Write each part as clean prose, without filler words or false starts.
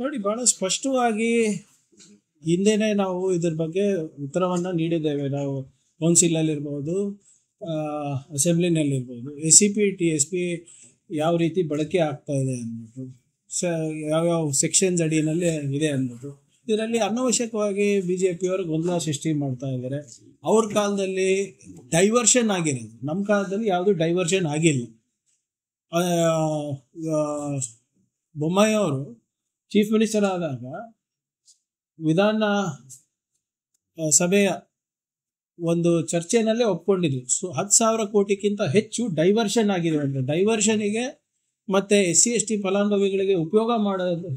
ನೋಡಿ, ಬಹಳ ಸ್ಪಷ್ಟವಾಗಿ ಹಿಂದೆನೆ ನಾವು ಇದ್ರ ಬಗ್ಗೆ ಉತ್ತರವನ್ನ ನೀಡಿದ್ದೇವೆ. ನಾವು ಕೌನ್ಸಿಲಲ್ಲಿರ್ಬೋದು, ಅಸೆಂಬ್ಲಿನಲ್ಲಿರ್ಬೋದು, SCP TSP ಯಾವ ರೀತಿ ಬಳಕೆ ಆಗ್ತಾ ಇದೆ ಅಂದ್ಬಿಟ್ಟು, ಯಾವ್ಯಾವ ಸೆಕ್ಷನ್ಸ್ ಅಡಿಯಲ್ಲಿ ಇದೆ ಅಂದ್ಬಿಟ್ಟು. ಇದರಲ್ಲಿ ಅನವಶ್ಯಕವಾಗಿ BJPಯವರು ಗೊಂದಲ ಸೃಷ್ಟಿ ಮಾಡ್ತಾ ಇದ್ದಾರೆ. ಅವ್ರ ಕಾಲದಲ್ಲಿ ಡೈವರ್ಷನ್ ಆಗಿರೋದು, ನಮ್ಮ ಕಾಲದಲ್ಲಿ ಯಾವುದು ಡೈವರ್ಷನ್ ಆಗಿಲ್ಲ. ಬೊಮ್ಮಾಯಿ ಅವರು ಚೀಫ್ ಮಿನಿಸ್ಟರ್ ಆದಾಗ ವಿಧಾನ ಸಭೆಯ ಒಂದು ಚರ್ಚೆನಲ್ಲೇ ಒಪ್ಕೊಂಡಿದ್ರು. 10,000 ಕೋಟಿಗಿಂತ ಹೆಚ್ಚು ಡೈವರ್ಷನ್ ಆಗಿದೆ ಅಂದರೆ ಡೈವರ್ಷನಿಗೆ ಮತ್ತು SC/ST ಫಲಾನುಭವಿಗಳಿಗೆ ಉಪಯೋಗ ಮಾಡೋದು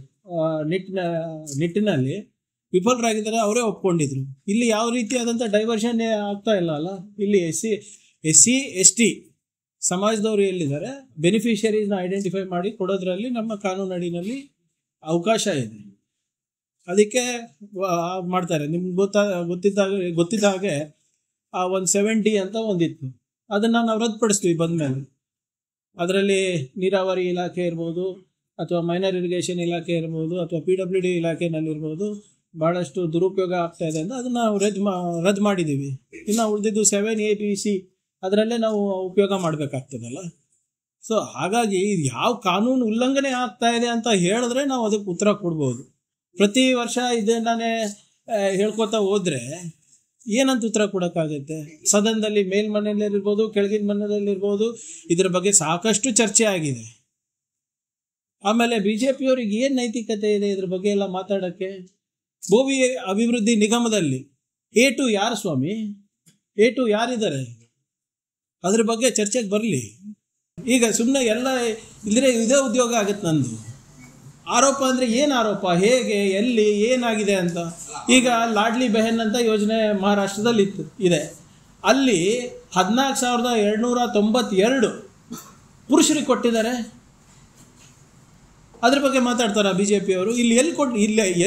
ನಿಟ್ಟಿನಲ್ಲಿ ವಿಫಲರಾಗಿದ್ದಾರೆ. ಅವರೇ ಒಪ್ಕೊಂಡಿದ್ರು. ಇಲ್ಲಿ ಯಾವ ರೀತಿಯಾದಂಥ ಡೈವರ್ಷನ್ ಆಗ್ತಾ ಇಲ್ಲ ಅಲ್ಲ. ಇಲ್ಲಿ SC/ST ಸಮಾಜದವರು ಎಲ್ಲಿದ್ದಾರೆ, ಬೆನಿಫಿಷರೀಸ್ನ ಐಡೆಂಟಿಫೈ ಮಾಡಿ ಕೊಡೋದ್ರಲ್ಲಿ ನಮ್ಮ ಕಾನೂನು ಅಡಿನಲ್ಲಿ ಅವಕಾಶ ಇದೆ. ಅದಕ್ಕೆ ಮಾಡ್ತಾರೆ. ನಿಮ್ಗೆ ಗೊತ್ತಿದ್ದ ಹಾಗೆ ಆ 170 ಅಂತ ಒಂದಿತ್ತು, ಅದನ್ನು ನಾವು ರದ್ದುಪಡಿಸ್ತೀವಿ ಬಂದಮೇಲೆ. ಅದರಲ್ಲಿ ನೀರಾವರಿ ಇಲಾಖೆ ಇರ್ಬೋದು, ಅಥವಾ ಮೈನರ್ ಇರಿಗೇಷನ್ ಇಲಾಖೆ ಇರ್ಬೋದು, ಅಥವಾ PWD ಇಲಾಖೆನಲ್ಲಿರ್ಬೋದು ಭಾಳಷ್ಟು ದುರುಪಯೋಗ ಆಗ್ತಾ ಇದೆ ಅಂತ ಅದನ್ನು ನಾವು ರದ್ದು ಮಾಡಿದ್ದೀವಿ. ಇನ್ನು ಉಳಿದಿದ್ದು 7ABC ಅದರಲ್ಲೇ ನಾವು ಉಪಯೋಗ ಮಾಡಬೇಕಾಗ್ತದಲ್ಲ. ಸೊ ಹಾಗಾಗಿ ಯಾವ ಕಾನೂನು ಉಲ್ಲಂಘನೆ ಆಗ್ತಾ ಇದೆ ಅಂತ ಹೇಳಿದ್ರೆ ನಾವು ಅದಕ್ಕೆ ಉತ್ತರ ಕೊಡ್ಬೋದು. ಪ್ರತಿ ವರ್ಷ ಇದನ್ನೇ ಹೇಳ್ಕೊತಾ ಹೋದರೆ ಏನಂತ ಉತ್ತರ ಕೊಡೋಕ್ಕಾಗುತ್ತೆ? ಸದನದಲ್ಲಿ ಮೇಲ್ಮನೆಯಲ್ಲಿರ್ಬೋದು, ಕೆಳಗಿನ ಮನೆಯಲ್ಲಿರ್ಬೋದು ಇದ್ರ ಬಗ್ಗೆ ಸಾಕಷ್ಟು ಚರ್ಚೆ ಆಗಿದೆ. ಆಮೇಲೆ BJPಯವ್ರಿಗೆ ಏನು ನೈತಿಕತೆ ಇದೆ ಇದ್ರ ಬಗ್ಗೆ ಎಲ್ಲ ಮಾತಾಡೋಕ್ಕೆ? ಭೂಮಿ ಅಭಿವೃದ್ಧಿ ನಿಗಮದಲ್ಲಿ A2 ಯಾರು ಸ್ವಾಮಿ? A2 ಯಾರಿದ್ದಾರೆ? ಅದ್ರ ಬಗ್ಗೆ ಚರ್ಚೆಗೆ ಬರಲಿ. ಈಗ ಸುಮ್ಮನೆ ಎಲ್ಲ ಇಲ್ಲದ್ರೆ ಇದೇ ಉದ್ಯೋಗ ಆಗುತ್ತೆ ನಂದು. ಆರೋಪ ಅಂದರೆ ಏನು ಆರೋಪ, ಹೇಗೆ, ಎಲ್ಲಿ, ಏನಾಗಿದೆ ಅಂತ. ಈಗ ಲಾಡ್ಲಿ ಬೆಹನ್ ಅಂತ ಯೋಜನೆ ಮಹಾರಾಷ್ಟ್ರದಲ್ಲಿ ಇದೆ. ಅಲ್ಲಿ 14,292 ಪುರುಷರಿಗೆ ಕೊಟ್ಟಿದ್ದಾರೆ. ಅದ್ರ ಬಗ್ಗೆ ಮಾತಾಡ್ತಾರ BJPಯವರು? ಇಲ್ಲಿ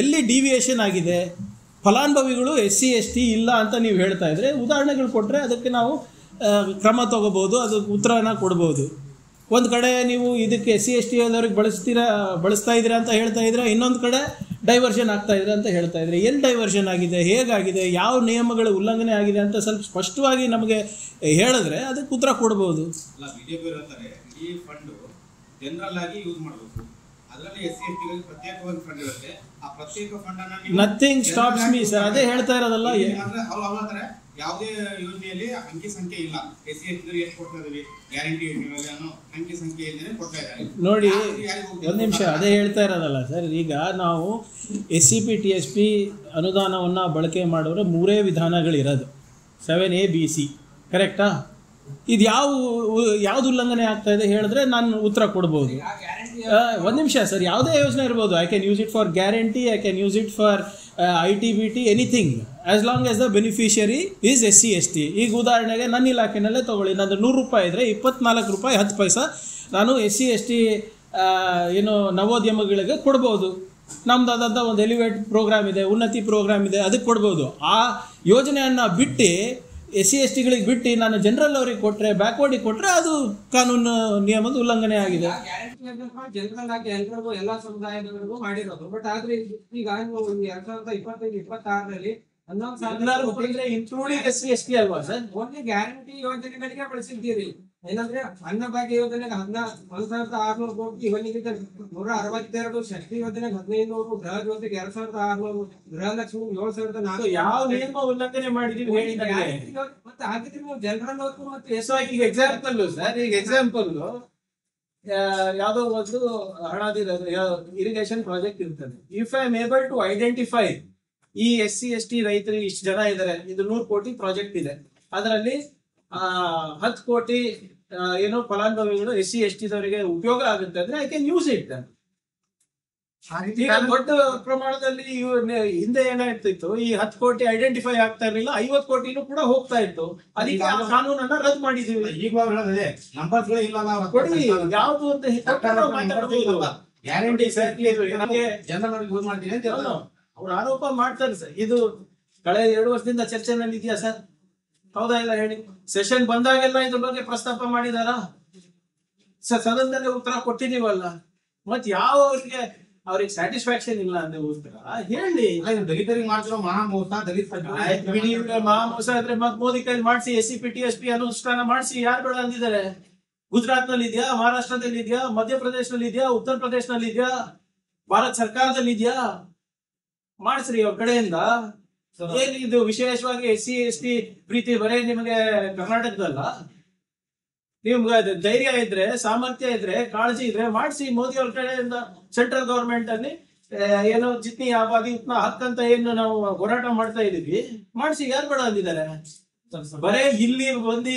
ಎಲ್ಲಿ ಡಿವಿಯೇಷನ್ ಆಗಿದೆ? ಫಲಾನುಭವಿಗಳು SC/ST ಇಲ್ಲ ಅಂತ ನೀವು ಹೇಳ್ತಾ ಇದ್ರೆ ಉದಾಹರಣೆಗಳು ಕೊಟ್ಟರೆ ಅದಕ್ಕೆ ನಾವು ಕ್ರಮ ತಗೋಬೋದು, ಅದಕ್ಕೆ ಉತ್ತರನ ಕೊಡ್ಬೋದು. ಒಂದು ಕಡೆ ನೀವು ಇದಕ್ಕೆ SC/ST ಅವ್ರಿಗೆ ಬಳಸ್ತಾ ಇದ್ದೀರಾ ಅಂತ ಹೇಳ್ತಾ ಇದ್ರೆ, ಇನ್ನೊಂದು ಕಡೆ ಡೈವರ್ಷನ್ ಆಗ್ತಾ ಇದೆ ಅಂತ ಹೇಳ್ತಾ ಇದ್ರೆ. ಎಲ್ಲಿ ಡೈವರ್ಷನ್ ಆಗಿದೆ, ಹೇಗಾಗಿದೆ, ಯಾವ ನಿಯಮಗಳ ಉಲ್ಲಂಘನೆ ಆಗಿದೆ ಅಂತ ಸ್ವಲ್ಪ ಸ್ಪಷ್ಟವಾಗಿ ನಮಗೆ ಹೇಳಿದ್ರೆ ಅದಕ್ಕೆ ಉತ್ತರ ಕೊಡ್ಬೋದು. ಈ ಫಂಡ್ ಜನರಲ್ ಆಗಿ ಯೂಸ್ ಮಾಡಬೇಕು. ಅದರಲ್ಲಿ SC/ST ಪ್ರತ್ಯೇಕವಾಗಿ ಫಂಡ್ ಇರುತ್ತೆ. ಆ ಪ್ರತ್ಯೇಕ ಫಂಡ್ ಅನ್ನು ನಥಿಂಗ್ ಸ್ಟಾಪ್ಸ್ ಮೀ ಸರ್, ಅದೇ ಹೇಳ್ತಾ ಇರೋದಲ್ಲ. ಯಾವುದೇ ಯೋಜನೆಯಲ್ಲಿ ಅಂಕಿ ಸಂಖ್ಯೆ ಇಲ್ಲ. SC/ST ಎಷ್ಟು ಕೊಡ್ತಾ ಇದೀವಿ ಗ್ಯಾರಂಟಿ ಯೋಜನೆಗಳಲ್ಲಿ ಅನ್ನೋ ಅಂಕಿ ಸಂಖ್ಯೆ ಇಲ್ಲದೆ ಕೊಡ್ತಾ ಇದ್ದಾರೆ. ನೋಡಿ, ಒಂದು ನಿಮಿಷ, ಅದೇ ಹೇಳ್ತಾ ಇರೋದಲ್ಲ ಸರ್. ಈಗ ನಾವು SCP TSP ಅನುದಾನವನ್ನು ಬಳಕೆ ಮಾಡೋರು 3 ವಿಧಾನಗಳಿರೋದು, 7ABC, ಕರೆಕ್ಟಾ? ಇದು ಯಾವ್ದು ಉಲ್ಲಂಘನೆ ಆಗ್ತಾ ಇದೆ ಹೇಳಿದ್ರೆ ನಾನು ಉತ್ತರ ಕೊಡ್ಬೋದು. ಒಂದು ನಿಮಿಷ ಸರ್, ಯಾವುದೇ ಯೋಜನೆ ಇರ್ಬೋದು. I can use it for guarantee, I can use it for ITBT, anything as long as the beneficiary is SC/ST. ಈಗ ಉದಾಹರಣೆಗೆ ನನ್ನ ಇಲಾಖೆನಲ್ಲೇ ತೊಗೊಳ್ಳಿ, ನಂದು 100 ರೂಪಾಯಿ ಇದ್ದರೆ 24 ರೂಪಾಯಿ 10 ಪೈಸಾ ನಾನು SC/ST ನವೋದ್ಯಮಗಳಿಗೆ ಕೊಡ್ಬೋದು. ನಮ್ದಾದಂಥ ಒಂದು ಎಲಿವೇಟ್ ಪ್ರೋಗ್ರಾಮ್ ಇದೆ, ಉನ್ನತಿ ಪ್ರೋಗ್ರಾಮ್ ಇದೆ, ಅದಕ್ಕೆ ಕೊಡ್ಬೋದು. ಆ ಯೋಜನೆಯನ್ನು ಬಿಟ್ಟು SC/STಗಳಿಗೆ ಬಿಟ್ಟು ನಾನು ಜನರಲ್ ಅವ್ರಿಗೆ ಕೊಟ್ಟರೆ, ಬ್ಯಾಕ್ವರ್ಡಿಗೆ ಕೊಟ್ಟರೆ ಅದು ಕಾನೂನು ನಿಯಮದ ಉಲ್ಲಂಘನೆ ಆಗಿದೆ. ಜನರಲ್ ಆಗಿ ಎಲ್ರಿಗೂ ಎಲ್ಲಾ ಸಮುದಾಯದವರಿಗೂ ಮಾಡಿರೋದು. ಬಟ್ ಆದ್ರೆ ಈಗ 2025-26ರಲ್ಲಿ 11,000 ಇನ್ಕ್ಲೂಡಿಂಗ್ SC/ST ಅಲ್ವಾ ಸರ್? ಓನ್ಲಿ ಗ್ಯಾರಂಟಿ ಯೋಜನೆಗಳಿಗೆ ಬಳಸಿದ್ದೀರಿ. ಏನಂದ್ರೆ ಅನ್ನಭಾಗ್ಯ ಯೋಜನೆಗೆ 1,600 ಕೋಟಿ, ಇವನಿಗೆ 162, ಶಕ್ತಿ ಯೋಜನೆಗೆ 1,500, ಗೃಹ ಜ್ಯೋತಿಗೆ 2,600, ಗೃಹಲಕ್ಷ್ಮಿ 7,400. ಯಾವ ನಿಯಮ ಉಲ್ಲಂಘನೆ ಮಾಡಿದೀವಿ ಹೇಳಿ. ಮತ್ತೆ ಹಾಗಿದ್ರೆ ನೀವು ಜನರಲ್ ಅವ್ರಿಗೂ ಮತ್ತೆ ಈಗ ಎಕ್ಸಾಂಪಲ್ ಸರ್, ಈಗ ಎಕ್ಸಾಂಪಲ್ ಯಾವುದೋ ಒಂದು ಹಣದಿರೋದು ಇರಿಗೇಷನ್ ಪ್ರಾಜೆಕ್ಟ್ ಇರ್ತದೆ. If I am able to identify ಈ SC/ST ರೈತರು ಇಷ್ಟು ಜನ ಇದ್ದಾರೆ, ಇದು 100 ಕೋಟಿ ಪ್ರಾಜೆಕ್ಟ್ ಇದೆ, ಅದರಲ್ಲಿ 10 ಕೋಟಿ ಫಲಾನುಭವಿಗಳು SC/ST ದವರಿಗೆ ಉಪಯೋಗ ಆಗುತ್ತೆ ಅಂದ್ರೆ ಐ ಕ್ಯಾನ್ ಯೂಸ್ ಇಟ್. ಈಗ ದೊಡ್ಡ ಪ್ರಮಾಣದಲ್ಲಿ ಹಿಂದೆ ಏನಾಗ್ತಿತ್ತು, ಈ 10 ಕೋಟಿ ಐಡೆಂಟಿಫೈ ಆಗ್ತಾ ಇರಲಿಲ್ಲ, 50 ಕೋಟಿನೂ ಕೂಡ ಹೋಗ್ತಾ ಇತ್ತು. ಅದಕ್ಕೆ ಕಾನೂನನ್ನ ರದ್ದು ಮಾಡಿದೀವಿ. ಈಗ ನಂಬರ್ಗಳು ಇಲ್ಲ, ಕೊಡಿ ಯಾವ್ದು ಅಂತ ಗ್ಯಾರಂಟಿ ಜನರಲ್ ಯೂಸ್ ಮಾಡ್ತೀನಿ ಅಂತ ಅವ್ರು ಆರೋಪ ಮಾಡ್ತಾರೆ ಸರ್. ಇದು ಕಳೆದ 2 ವರ್ಷದಿಂದ ಚರ್ಚೆನಲ್ಲಿ ಇದೆಯಾ ಸರ್? ಹೌದಾ ಇಲ್ಲ ಹೇಳಿ? ಸೆಷನ್ ಬಂದಾಗೆಲ್ಲ ಇದ್ರ ಬಗ್ಗೆ ಪ್ರಸ್ತಾಪ ಮಾಡಿದಾರ ಸರ್? ಸದನದಲ್ಲಿ ಉತ್ತರ ಕೊಟ್ಟಿದೀವಲ್ಲ. ಮತ್ ಯಾವ ಅವ್ರಿಗೆ ಅವ್ರಿಗೆ ಸ್ಯಾಟಿಸ್ಫ್ಯಾಕ್ಷನ್ ಇಲ್ಲ ಅಂತ ಹೇಳಿ. ದಲಿತರಿಗೆ ಮಾಡ್ತಿರೋ ಮಹಾ ಮೋಸ ದಲಿತ ಬಿಡಿ ಮೋಸ ಆದ್ರೆ ಮತ್ ಮೋದಿ ಕೈಲಿ ಮಾಡಿಸಿ SCP TSP ಅನುಷ್ಠಾನ ಮಾಡಿಸಿ. ಯಾರು ಬೇಡ ಅಂದಿದ್ದಾರೆ? ಗುಜರಾತ್ ನಲ್ಲಿ ಇದೆಯಾ, ಮಹಾರಾಷ್ಟ್ರದಲ್ಲಿ ಇದೆಯಾ, ಮಧ್ಯಪ್ರದೇಶನಲ್ಲಿ ಇದೆಯಾ, ಉತ್ತರ ಪ್ರದೇಶನಲ್ಲಿ ಇದೆಯಾ, ಭಾರತ ಸರ್ಕಾರದಲ್ಲಿ ಇದೆಯಾ? ಮಾಡಿಸ್ರಿ ಅವ್ರ ಕಡೆಯಿಂದ. ಏನಿದು ವಿಶೇಷವಾಗಿ SC ST ಪ್ರೀತಿ ಬರೇ ನಿಮಗೆ ಕರ್ನಾಟಕದಲ್ಲ? ನಿಮ್ಗೆ ಧೈರ್ಯ ಇದ್ರೆ, ಸಾಮರ್ಥ್ಯ ಇದ್ರೆ, ಕಾಳಜಿ ಇದ್ರೆ ಮಾಡಿಸಿ. ಮೋದಿ ಅವ್ರ ಕಡೆಯಿಂದ ಸೆಂಟ್ರಲ್ ಗವರ್ಮೆಂಟ್ ಅಲ್ಲಿ ಏನೋ ಜಿತ್ನಿ ಆಬಾದಿ ಉತ್ನ ಹಕ್ ಅಂತ ಏನು ನಾವು ಹೋರಾಟ ಮಾಡ್ತಾ ಇದೀವಿ, ಮಾಡಿಸಿ. ಯಾರು ಬೇಡ ಅಂದಿದ್ದಾರೆ? ಬರೇ ಇಲ್ಲಿ ಬಂದು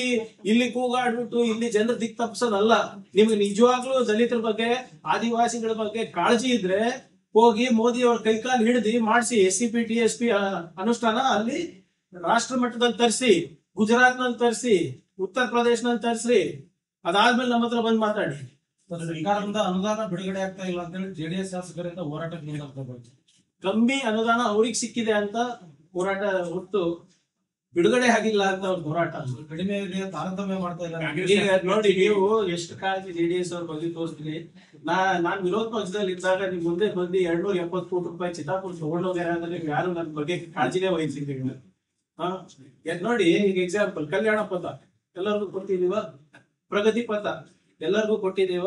ಇಲ್ಲಿ ಕೂಗಾಡ್ಬಿಟ್ಟು ಇಲ್ಲಿ ಜನರ ದಿಕ್ ತಪ್ಪಿಸೋದಲ್ಲ. ನಿಮ್ಗೆ ನಿಜವಾಗ್ಲೂ ದಲಿತರ ಬಗ್ಗೆ, ಆದಿವಾಸಿಗಳ ಬಗ್ಗೆ ಕಾಳಜಿ ಇದ್ರೆ ಹೋಗಿ ಮೋದಿ ಅವ್ರ ಕೈಕಾಲು ಹಿಡಿದು ಮಾಡಿಸಿ. SCP TSP ಅನುಷ್ಠಾನ ಅಲ್ಲಿ ರಾಷ್ಟ್ರ ಮಟ್ಟದಲ್ಲಿ ತರಿಸಿ, ಗುಜರಾತ್ ನಲ್ಲಿ ತರಿಸಿ, ಉತ್ತರ ಪ್ರದೇಶನಲ್ಲಿ ತರಿಸ್ರಿ. ಅದಾದ್ಮೇಲೆ ನಮ್ಮ ಹತ್ರ ಬಂದ್ ಮಾತಾಡಿ. ಸರ್ಕಾರದಿಂದ ಅನುದಾನ ಬಿಡುಗಡೆ ಆಗ್ತಾ ಇಲ್ಲ ಅಂತ ಹೇಳಿ JDS ಶಾಸಕರಿಂದ ಹೋರಾಟಕ್ಕೆ ಮುಂದಾಗ್ತಾರೆ. ಕಮ್ಮಿ ಅನುದಾನ ಅವ್ರಿಗೆ ಸಿಕ್ಕಿದೆ ಅಂತ ಹೋರಾಟ ಹೊತ್ತು ಬಿಡುಗಡೆ ಆಗಿಲ್ಲ ಅಂತ ಅವ್ರ ಹೋರಾಟ. ಕಡಿಮೆ ತಾರತಮ್ಯ ಮಾಡ್ತಾ ಇಲ್ಲ. ಈಗ ನೋಡಿ, ನೀವು ಎಷ್ಟು ಕಾಳಜಿ JDS ಅವ್ರ ಬಗ್ಗೆ ತೋರಿಸ್ತೀನಿ. ನಾನ್ ವಿರೋಧ ಪಕ್ಷದಲ್ಲಿ ಇದ್ದಾಗ ನಿಮ್ ಮುಂದೆ ಬಂದು 270 ಕೋಟಿ ರೂಪಾಯಿ ಚಿತ್ತಾಪುರ ತಗೊಂಡೋಗ್ಯಾರ ಅಂದ್ರೆ ಯಾರು ನನ್ನ ಬಗ್ಗೆ ಕಾಳಜಿನೇ ವಹಿಸಿದ್ದೀವಿ. ನೋಡಿ, ಈಗ ಎಕ್ಸಾಂಪಲ್ ಕಲ್ಯಾಣ ಪಥ ಎಲ್ಲರಿಗೂ ಕೊಟ್ಟಿದೀವ, ಪ್ರಗತಿ ಪಥ ಎಲ್ಲರಿಗೂ ಕೊಟ್ಟಿದೀವ,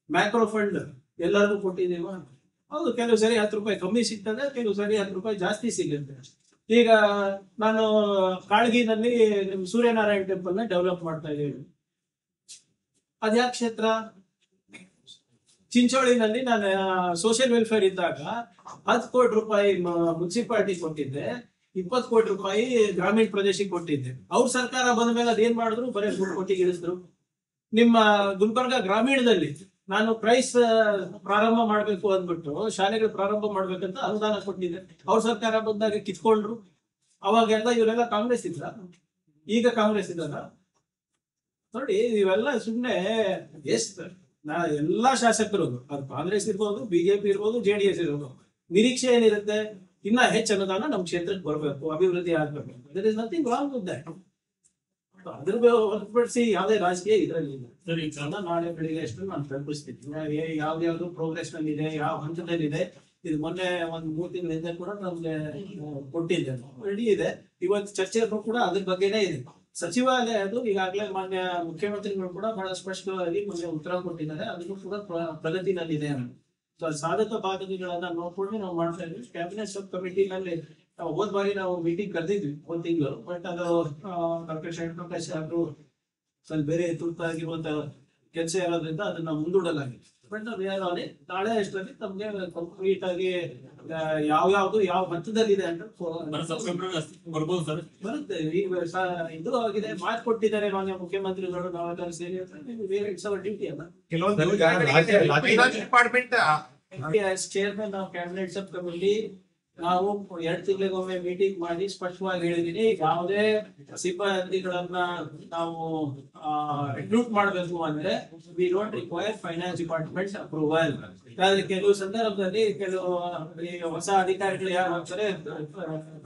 ಮ್ಯಾಕ್ರೋ ಫಂಡ್ ಎಲ್ಲರಿಗೂ ಕೊಟ್ಟಿದೀವ. ಹೌದು, ಕೆಲವು ಸರಿ 10 ರೂಪಾಯಿ ಕಮ್ಮಿ ಸಿಗ್ತದೆ, ಕೆಲವು ಸರಿ 10 ರೂಪಾಯಿ ಜಾಸ್ತಿ ಸಿಗುತ್ತೆ. ಈಗ ನಾನು ಕಾಳಗಿನಲ್ಲಿ ಸೂರ್ಯನಾರಾಯಣ ಟೆಂಪಲ್ ನ ಡೆವಲಪ್ ಮಾಡ್ತಾ ಇದ್ದೀವಿ. ಅದ್ಯಾ ಕ್ಷೇತ್ರ? ಚಿಂಚೋಳಿನಲ್ಲಿ ನಾನು ಸೋಷಿಯಲ್ ವೆಲ್ಫೇರ್ ಇದ್ದಾಗ 10 ಕೋಟಿ ರೂಪಾಯಿ ಮುನ್ಸಿಪಾಲಿಟಿ ಕೊಟ್ಟಿದ್ದೆ, 20 ಕೋಟಿ ರೂಪಾಯಿ ಗ್ರಾಮೀಣ ಪ್ರದೇಶಕ್ಕೆ ಕೊಟ್ಟಿದ್ದೆ. ಅವ್ರ ಸರ್ಕಾರ ಬಂದ ಮೇಲೆ ಅದೇನ್ ಮಾಡಿದ್ರು? ಬರೀ 3 ಕೋಟಿಗೆ ಇಳಿಸಿದ್ರು. ನಿಮ್ಮ ಗುಲ್ಬರ್ಗ ಗ್ರಾಮೀಣದಲ್ಲಿ ನಾನು ಪ್ರೈಸ್ ಪ್ರಾರಂಭ ಮಾಡ್ಬೇಕು ಅಂದ್ಬಿಟ್ಟು ಶಾಲೆಗಳು ಪ್ರಾರಂಭ ಮಾಡ್ಬೇಕಂತ ಅನುದಾನ ಕೊಟ್ಟಿದ್ದೆ. ಅವ್ರ ಸರ್ಕಾರ ಬಂದಾಗ ಕಿತ್ಕೊಂಡ್ರು. ಅವಾಗೆಲ್ಲ ಇವರೆಲ್ಲ ಕಾಂಗ್ರೆಸ್ ಇದ್ರ, ಈಗ ಕಾಂಗ್ರೆಸ್ ಇದ್ದಾರ? ನೋಡಿ, ಇವೆಲ್ಲ ಸುಮ್ನೆ ಎಲ್ಲಾ ಶಾಸಕರು, ಅದು ಕಾಂಗ್ರೆಸ್ ಇರ್ಬೋದು, BJP ಇರ್ಬೋದು, JDS ಇರ್ಬೋದು, ನಿರೀಕ್ಷೆ ಏನಿರುತ್ತೆ? ಇನ್ನ ಹೆಚ್ಚು ಅನುದಾನ ನಮ್ ಕ್ಷೇತ್ರಕ್ಕೆ ಬರ್ಬೇಕು, ಅಭಿವೃದ್ಧಿ ಆಗ್ಬೇಕು. There is nothing wrong with that. ಅದ್ರ ಹೊರತುಪಡಿಸಿ ಯಾವುದೇ ರಾಜಕೀಯ ಇದರಲ್ಲಿ ಇಲ್ಲ. ಸರಿ, ನಾಳೆ ಬೆಳಿಗ್ಗೆ ಅಷ್ಟು ನಾನು ತಲುಪಿಸ್ತೀನಿ. ಯಾವ್ದು ಪ್ರೋಗ್ರೆಸ್ ನಲ್ಲಿ ಇದೆ, ಯಾವ ಹಂತದಲ್ಲಿ ಇದೆ. ಇದು ಮೊನ್ನೆ 3 ತಿಂಗಳ ಹಿಂದೆ ಕೂಡ ನಮ್ಗೆ ಕೊಟ್ಟಿದ್ದೆ, ರೆಡಿ ಇದೆ. ಇವತ್ತು ಚರ್ಚೆಗೂ ಕೂಡ ಅದ್ರ ಬಗ್ಗೆನೇ ಇದೆ. ಸಚಿವಾಲಯ ಅದು ಈಗಾಗಲೇ ಮಾನ್ಯ ಮುಖ್ಯಮಂತ್ರಿಗಳು ಕೂಡ ಬಹಳ ಸ್ಪಷ್ಟವಾಗಿ ಮೊನ್ನೆ ಉತ್ತರ ಕೊಟ್ಟಿದ್ದಾರೆ. ಅದನ್ನು ಕೂಡ ಪ್ರಗತಿನಲ್ಲಿದೆ. ಸಾಧಕ ಬಾಧಕಗಳನ್ನ ನೋಡ್ಕೊಂಡು ನಾವು ಮಾಡ್ತಾ ಇದ್ವಿ. ಕ್ಯಾಬಿನೆಟ್ ಸಬ್ ಕಮಿಟಿನಲ್ಲಿ ಹೋದ್ ಬಾರಿ ನಾವು ಮೀಟಿಂಗ್ ಕರೆದಿದ್ವಿ 1 ತಿಂಗಳು. ಬಟ್ ಅದು ಡಾಕ್ಟರ್ ಶರಣಪ್ರಕಾಶ್ ಅವರು ಸ್ವಲ್ಪ ಬೇರೆ ತುರ್ತಾಗಿರುವಂತ ಕೆಲಸ ಇರೋದ್ರಿಂದ ಅದನ್ನ ಮುಂದೂಡಲಾಗಿದೆ. ಬಟ್ ನಾವು ನಾಳೆ ಅಷ್ಟರಲ್ಲಿ ತಮ್ಗೆ ಕಂಪ್ಲೀಟ್ ಆಗಿ ಯಾವ್ದು ಯಾವ ಹಂತದಲ್ಲಿದೆ ಅಂತ ಬರುತ್ತೆ. ಈಗ ಇದು ಆಗಿದೆ, ಮಾತು ಕೊಟ್ಟಿದ್ದಾರೆ ಮಾನ್ಯ ಮುಖ್ಯಮಂತ್ರಿಗಳು, ನಾವೆಲ್ಲರೂ ಸೇರಿ ಇಟ್ಸ್ ಅವರ್ ಡ್ಯೂಟಿ ಅಲ್ಲ. Department chairman of cabinet sub committee ನಾವು 2 ತಿಂಗಳಿಗೊಮ್ಮೆ ಮೀಟಿಂಗ್ ಮಾಡಿ ಸ್ಪಷ್ಟವಾಗಿ ಹೇಳಿದೀನಿ. ಯಾವುದೇ ಸಿಬ್ಬಂದಿಗಳನ್ನ ನಾವು ರಿಕ್ರೂಟ್ ಮಾಡಬೇಕು ಅಂದ್ರೆ we don't require finance department approval. ಕೆಲವು ಸಂದರ್ಭದಲ್ಲಿ ಕೆಲವು ಹೊಸ ಅಧಿಕಾರಿಗಳು ಯಾರು ಹೋಗ್ತಾರೆ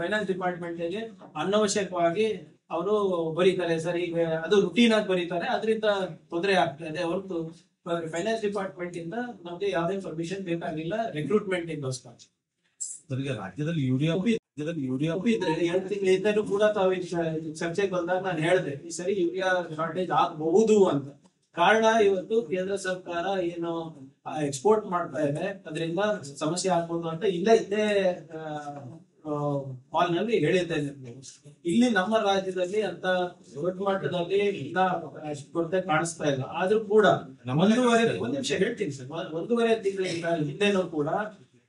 ಫೈನಾನ್ಸ್ ಡಿಪಾರ್ಟ್ಮೆಂಟ್ ಗೆ ಅನವಶ್ಯಕವಾಗಿ ಅವರು ಬರೀತಾರೆ. ಸರ್, ಈಗ ಅದು ರುಟೀನ್ ಆಗಿ ಬರೀತಾರೆ, ಅದರಿಂದ ತೊಂದರೆ ಆಗ್ತಾ ಇದೆ ಹೊರತು ಫೈನಾನ್ಸ್ ಡಿಪಾರ್ಟ್ಮೆಂಟ್ ಇಂದ ನಮ್ಗೆ ಯಾವುದೇ ಪರ್ಮಿಷನ್ ಬೇಕಾಗಿಲ್ಲ ರಿಕ್ರೂಟ್ಮೆಂಟ್ ಇಂಗೋಸ್ಕರ. ರಾಜ್ಯದಲ್ಲಿ ಯೂರಿಯಾ ಒಪ್ಪಿದ್ರೆ 2 ತಿಂಗಳಿಂದಲೂ ಕೂಡ ತಾವು ಚರ್ಚೆಗೆ ಬಂದಾಗ ನಾನು ಹೇಳಿದೆ ಈ ಸರಿ ಯೂರಿಯಾ ಶಾರ್ಟೇಜ್ ಆಗಬಹುದು ಅಂತ. ಕಾರಣ ಇವತ್ತು ಕೇಂದ್ರ ಸರ್ಕಾರ ಏನು ಎಕ್ಸ್ಪೋರ್ಟ್ ಮಾಡ್ತಾ ಇದೆ, ಅದರಿಂದ ಸಮಸ್ಯೆ ಆಗ್ಬೋದು ಅಂತ ಇಲ್ಲೇ ಹಾಲ್ ನಲ್ಲಿ ಹೇಳಿದ್ದೇನೆ. ಇಲ್ಲಿ ನಮ್ಮ ರಾಜ್ಯದಲ್ಲಿ ಅಂತ ದೊಡ್ಡ ಮಟ್ಟದಲ್ಲಿ ಕೊರತೆ ಕಾಣಿಸ್ತಾ ಇಲ್ಲ. ಆದ್ರೂ ಕೂಡ 1 ನಿಮಿಷ ಹೇಳ್ತೀನಿ ಸರ್, 1.5 ತಿಂಗಳಿಂದ ಹಿಂದೆನೂ ಕೂಡ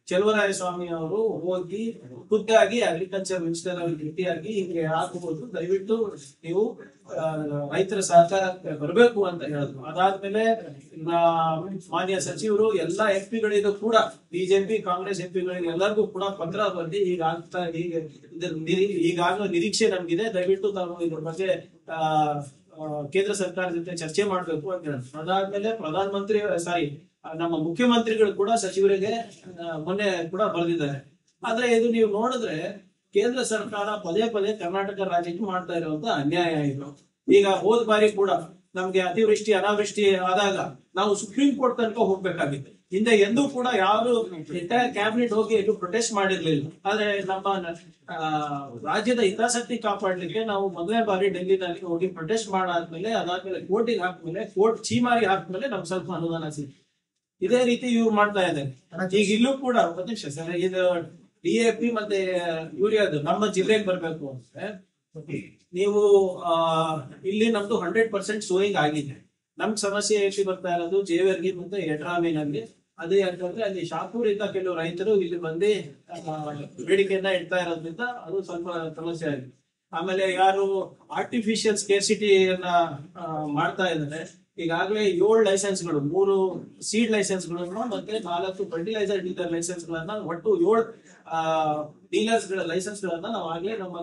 ಚೆಲುವರಾಯಸ್ವಾಮಿ ಅವರು ಹೋಗಿ ಖುದ್ದಾಗಿ ಅಗ್ರಿಕಲ್ಚರ್ ಮಿನಿಸ್ಟರ್ ಅವ್ರಿಗೆ ಭೇಟಿಯಾಗಿ ಹಿಂಗೆ ಹಾಕಬಹುದು, ದಯವಿಟ್ಟು ನೀವು ರೈತರ ಸಹಕಾರ ಬರಬೇಕು ಅಂತ ಹೇಳಿದ್ರು. ಅದಾದ್ಮೇಲೆ ಮಾನ್ಯ ಸಚಿವರು ಎಲ್ಲಾ MP ಗಳಿಗೂ ಕೂಡ BJP ಕಾಂಗ್ರೆಸ್ MP ಎಲ್ಲರಿಗೂ ಕೂಡ ಪತ್ರ ಬರೆದಿ ಈಗಾಗಲೂ ನಿರೀಕ್ಷೆ ನಮ್ಗಿದೆ, ದಯವಿಟ್ಟು ತಾವು ಇದ್ರ ಬಗ್ಗೆ ಕೇಂದ್ರ ಸರ್ಕಾರದ ಜೊತೆ ಚರ್ಚೆ ಮಾಡ್ಬೇಕು ಅಂತ ಹೇಳಿದ್ರು. ಅದಾದ್ಮೇಲೆ ನಮ್ಮ ಮುಖ್ಯಮಂತ್ರಿಗಳು ಕೂಡ ಸಚಿವರಿಗೆ ಮೊನ್ನೆ ಕೂಡ ಬರೆದಿದ್ದಾರೆ. ಆದ್ರೆ ಇದು ನೀವು ನೋಡಿದ್ರೆ ಕೇಂದ್ರ ಸರ್ಕಾರ ಪದೇ ಪದೇ ಕರ್ನಾಟಕ ರಾಜ್ಯಕ್ಕೆ ಮಾಡ್ತಾ ಇರುವಂತ ಅನ್ಯಾಯ ಇದು. ಈಗ ಹೋದ ಬಾರಿ ಕೂಡ ನಮ್ಗೆ ಅತಿವೃಷ್ಟಿ ಅನಾವೃಷ್ಟಿ ಆದಾಗ ನಾವು ಸುಪ್ರೀಂ ಕೋರ್ಟ್ ತನಕ ಹೋಗ್ಬೇಕಾಗಿತ್ತು. ಹಿಂದೆ ಎಂದೂ ಕೂಡ ಯಾರು ಎಂಟೈರ್ ಕ್ಯಾಬಿನೆಟ್ ಹೋಗಿ ಎಲ್ಲೂ ಪ್ರೊಟೆಸ್ಟ್ ಮಾಡಿರ್ಲಿಲ್ಲ. ಆದ್ರೆ ನಮ್ಮ ರಾಜ್ಯದ ಹಿತಾಸಕ್ತಿ ಕಾಪಾಡ್ಲಿಕ್ಕೆ ನಾವು ಮೊದಲನೇ ಬಾರಿ ಡೆಲ್ಲಿನಲ್ಲಿ ಹೋಗಿ ಪ್ರೊಟೆಸ್ಟ್ ಮಾಡಾದ್ಮೇಲೆ, ಅದಾದ್ಮೇಲೆ ಕೋರ್ಟಿಗೆ ಹಾಕ್ಮೇಲೆ, ಕೋರ್ಟ್ ಚೀಮಾರಿ ಹಾಕ್ಮೇಲೆ ನಮ್ಗೆ ಸ್ವಲ್ಪ ಅನುದಾನ ಸಿಕ್ತು. ಇದೇ ರೀತಿ ಇವ್ರು ಮಾಡ್ತಾ ಇದ್ದಾರೆ. ಈಗ ಇಲ್ಲೂ ಕೂಡ ಒಂದು ನಿಮಿಷ ಸರ್, ಇದು DAP ಮತ್ತೆ ಯೂರಿಯಾದು ನಮ್ಮ ಜಿಲ್ಲೆಗೆ ಬರ್ಬೇಕು ಅಂದ್ರೆ ನೀವು ಇಲ್ಲಿ ನಮ್ದು 100% ಸೋಯಿಂಗ್ ಆಗಿದೆ. ನಮ್ಗೆ ಸಮಸ್ಯೆ ಹೇಗೆ ಬರ್ತಾ ಇರೋದು ಜೇವರ್ಗಿ ಮತ್ತೆ ಯಡ್ರಾಮಿನಲ್ಲಿ. ಅದೇ ಯಾಕಂದ್ರೆ ಅಲ್ಲಿ ಶಾಪುರಿಂದ ಕೆಲವು ರೈತರು ಇಲ್ಲಿ ಬಂದು ಬೇಡಿಕೆಯನ್ನ ಇಡ್ತಾ ಇರೋದ್ರಿಂದ ಅದು ಸ್ವಲ್ಪ ಸಮಸ್ಯೆ ಆಗಿದೆ. ಆಮೇಲೆ ಯಾರು ಆರ್ಟಿಫಿಷಿಯಲ್ ಸ್ಕೇರ್ಸಿಟಿಯನ್ನ ಮಾಡ್ತಾ ಇದ್ದಾರೆ, ಈಗಾಗಲೇ 7 ಲೈಸೆನ್ಸ್ಗಳು, 3 ಸೀಡ್ ಲೈಸೆನ್ಸ್ಗಳನ್ನು ಮತ್ತೆ 4 ಫರ್ಟಿಲೈಸರ್ ಡೀಲರ್ ಲೈಸೆನ್ಸ್ ಗಳನ್ನ, ಒಟ್ಟು 7 ಡೀಲರ್ಸ್ ಗಳ ಲೈಸೆನ್ಸ್ ಗಳನ್ನ ನಾವು ಆಗ್ಲೇ ನಮ್ಮ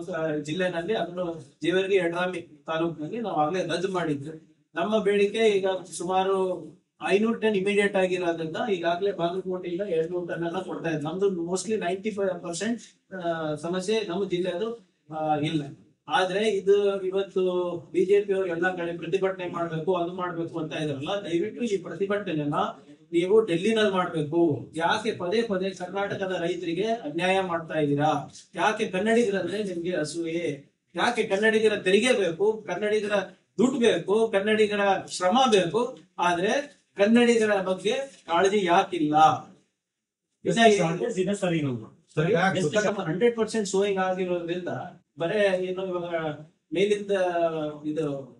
ಜಿಲ್ಲೆನಲ್ಲಿ, ಅದನ್ನು ಜೇವರ್ಗಿ ಯಡ್ರಾಮಿ ತಾಲೂಕಿನಲ್ಲಿ ನಾವು ಆಗ್ಲೇ ರದ್ದು ಮಾಡಿದ್ವಿ. ನಮ್ಮ ಬೇಡಿಕೆ ಈಗ ಸುಮಾರು 500 ಟನ್ ಇಮಿಡಿಯೇಟ್ ಆಗಿರೋದ್ರಿಂದ ಈಗಾಗಲೇ ಬಾಗಲಕೋಟೆಯಿಂದ 200 ಟನ್ ಅನ್ನ ಕೊಡ್ತಾ ಇದ್ದಾರೆ. ನಮ್ದು ಮೋಸ್ಟ್ಲಿ 95% ಸಮಸ್ಯೆ ನಮ್ಮ ಜಿಲ್ಲೆದು ಇಲ್ಲ. ಆದ್ರೆ ಇದು ಇವತ್ತು ಬಿಜೆಪಿ ಅವರು ಎಲ್ಲಾ ಕಡೆ ಪ್ರತಿಭಟನೆ ಮಾಡ್ಬೇಕು, ಅದು ಮಾಡ್ಬೇಕು ಅಂತ ಇದ್ರಲ್ಲ, ದಯವಿಟ್ಟು ಈ ಪ್ರತಿಭಟನೆಯನ್ನ ನೀವು ಡೆಲ್ಲಿನಲ್ಲಿ ಮಾಡ್ಬೇಕು. ಯಾಕೆ ಪದೇ ಪದೇ ಕರ್ನಾಟಕದ ರೈತರಿಗೆ ಅನ್ಯಾಯ ಮಾಡ್ತಾ ಇದ್ದೀರಾ? ಯಾಕೆ ಕನ್ನಡಿಗರಂದ್ರೆ ನಿಮ್ಗೆ ಅಸೂಯೆ? ಯಾಕೆ ಕನ್ನಡಿಗರ ತೆರಿಗೆ ಬೇಕು, ಕನ್ನಡಿಗರ ದುಡ್ಡು ಬೇಕು, ಕನ್ನಡಿಗರ ಶ್ರಮ ಬೇಕು, ಆದ್ರೆ ಕನ್ನಡಿಗರ ಬಗ್ಗೆ ಕಾಳಜಿ ಯಾಕಿಲ್ಲ? 100% ಸೋಯಿಂಗ್ ಆಗಿರೋದ್ರಿಂದ ಬರೇ ಏನು ಇವಾಗ ಮೇಲಿಂದ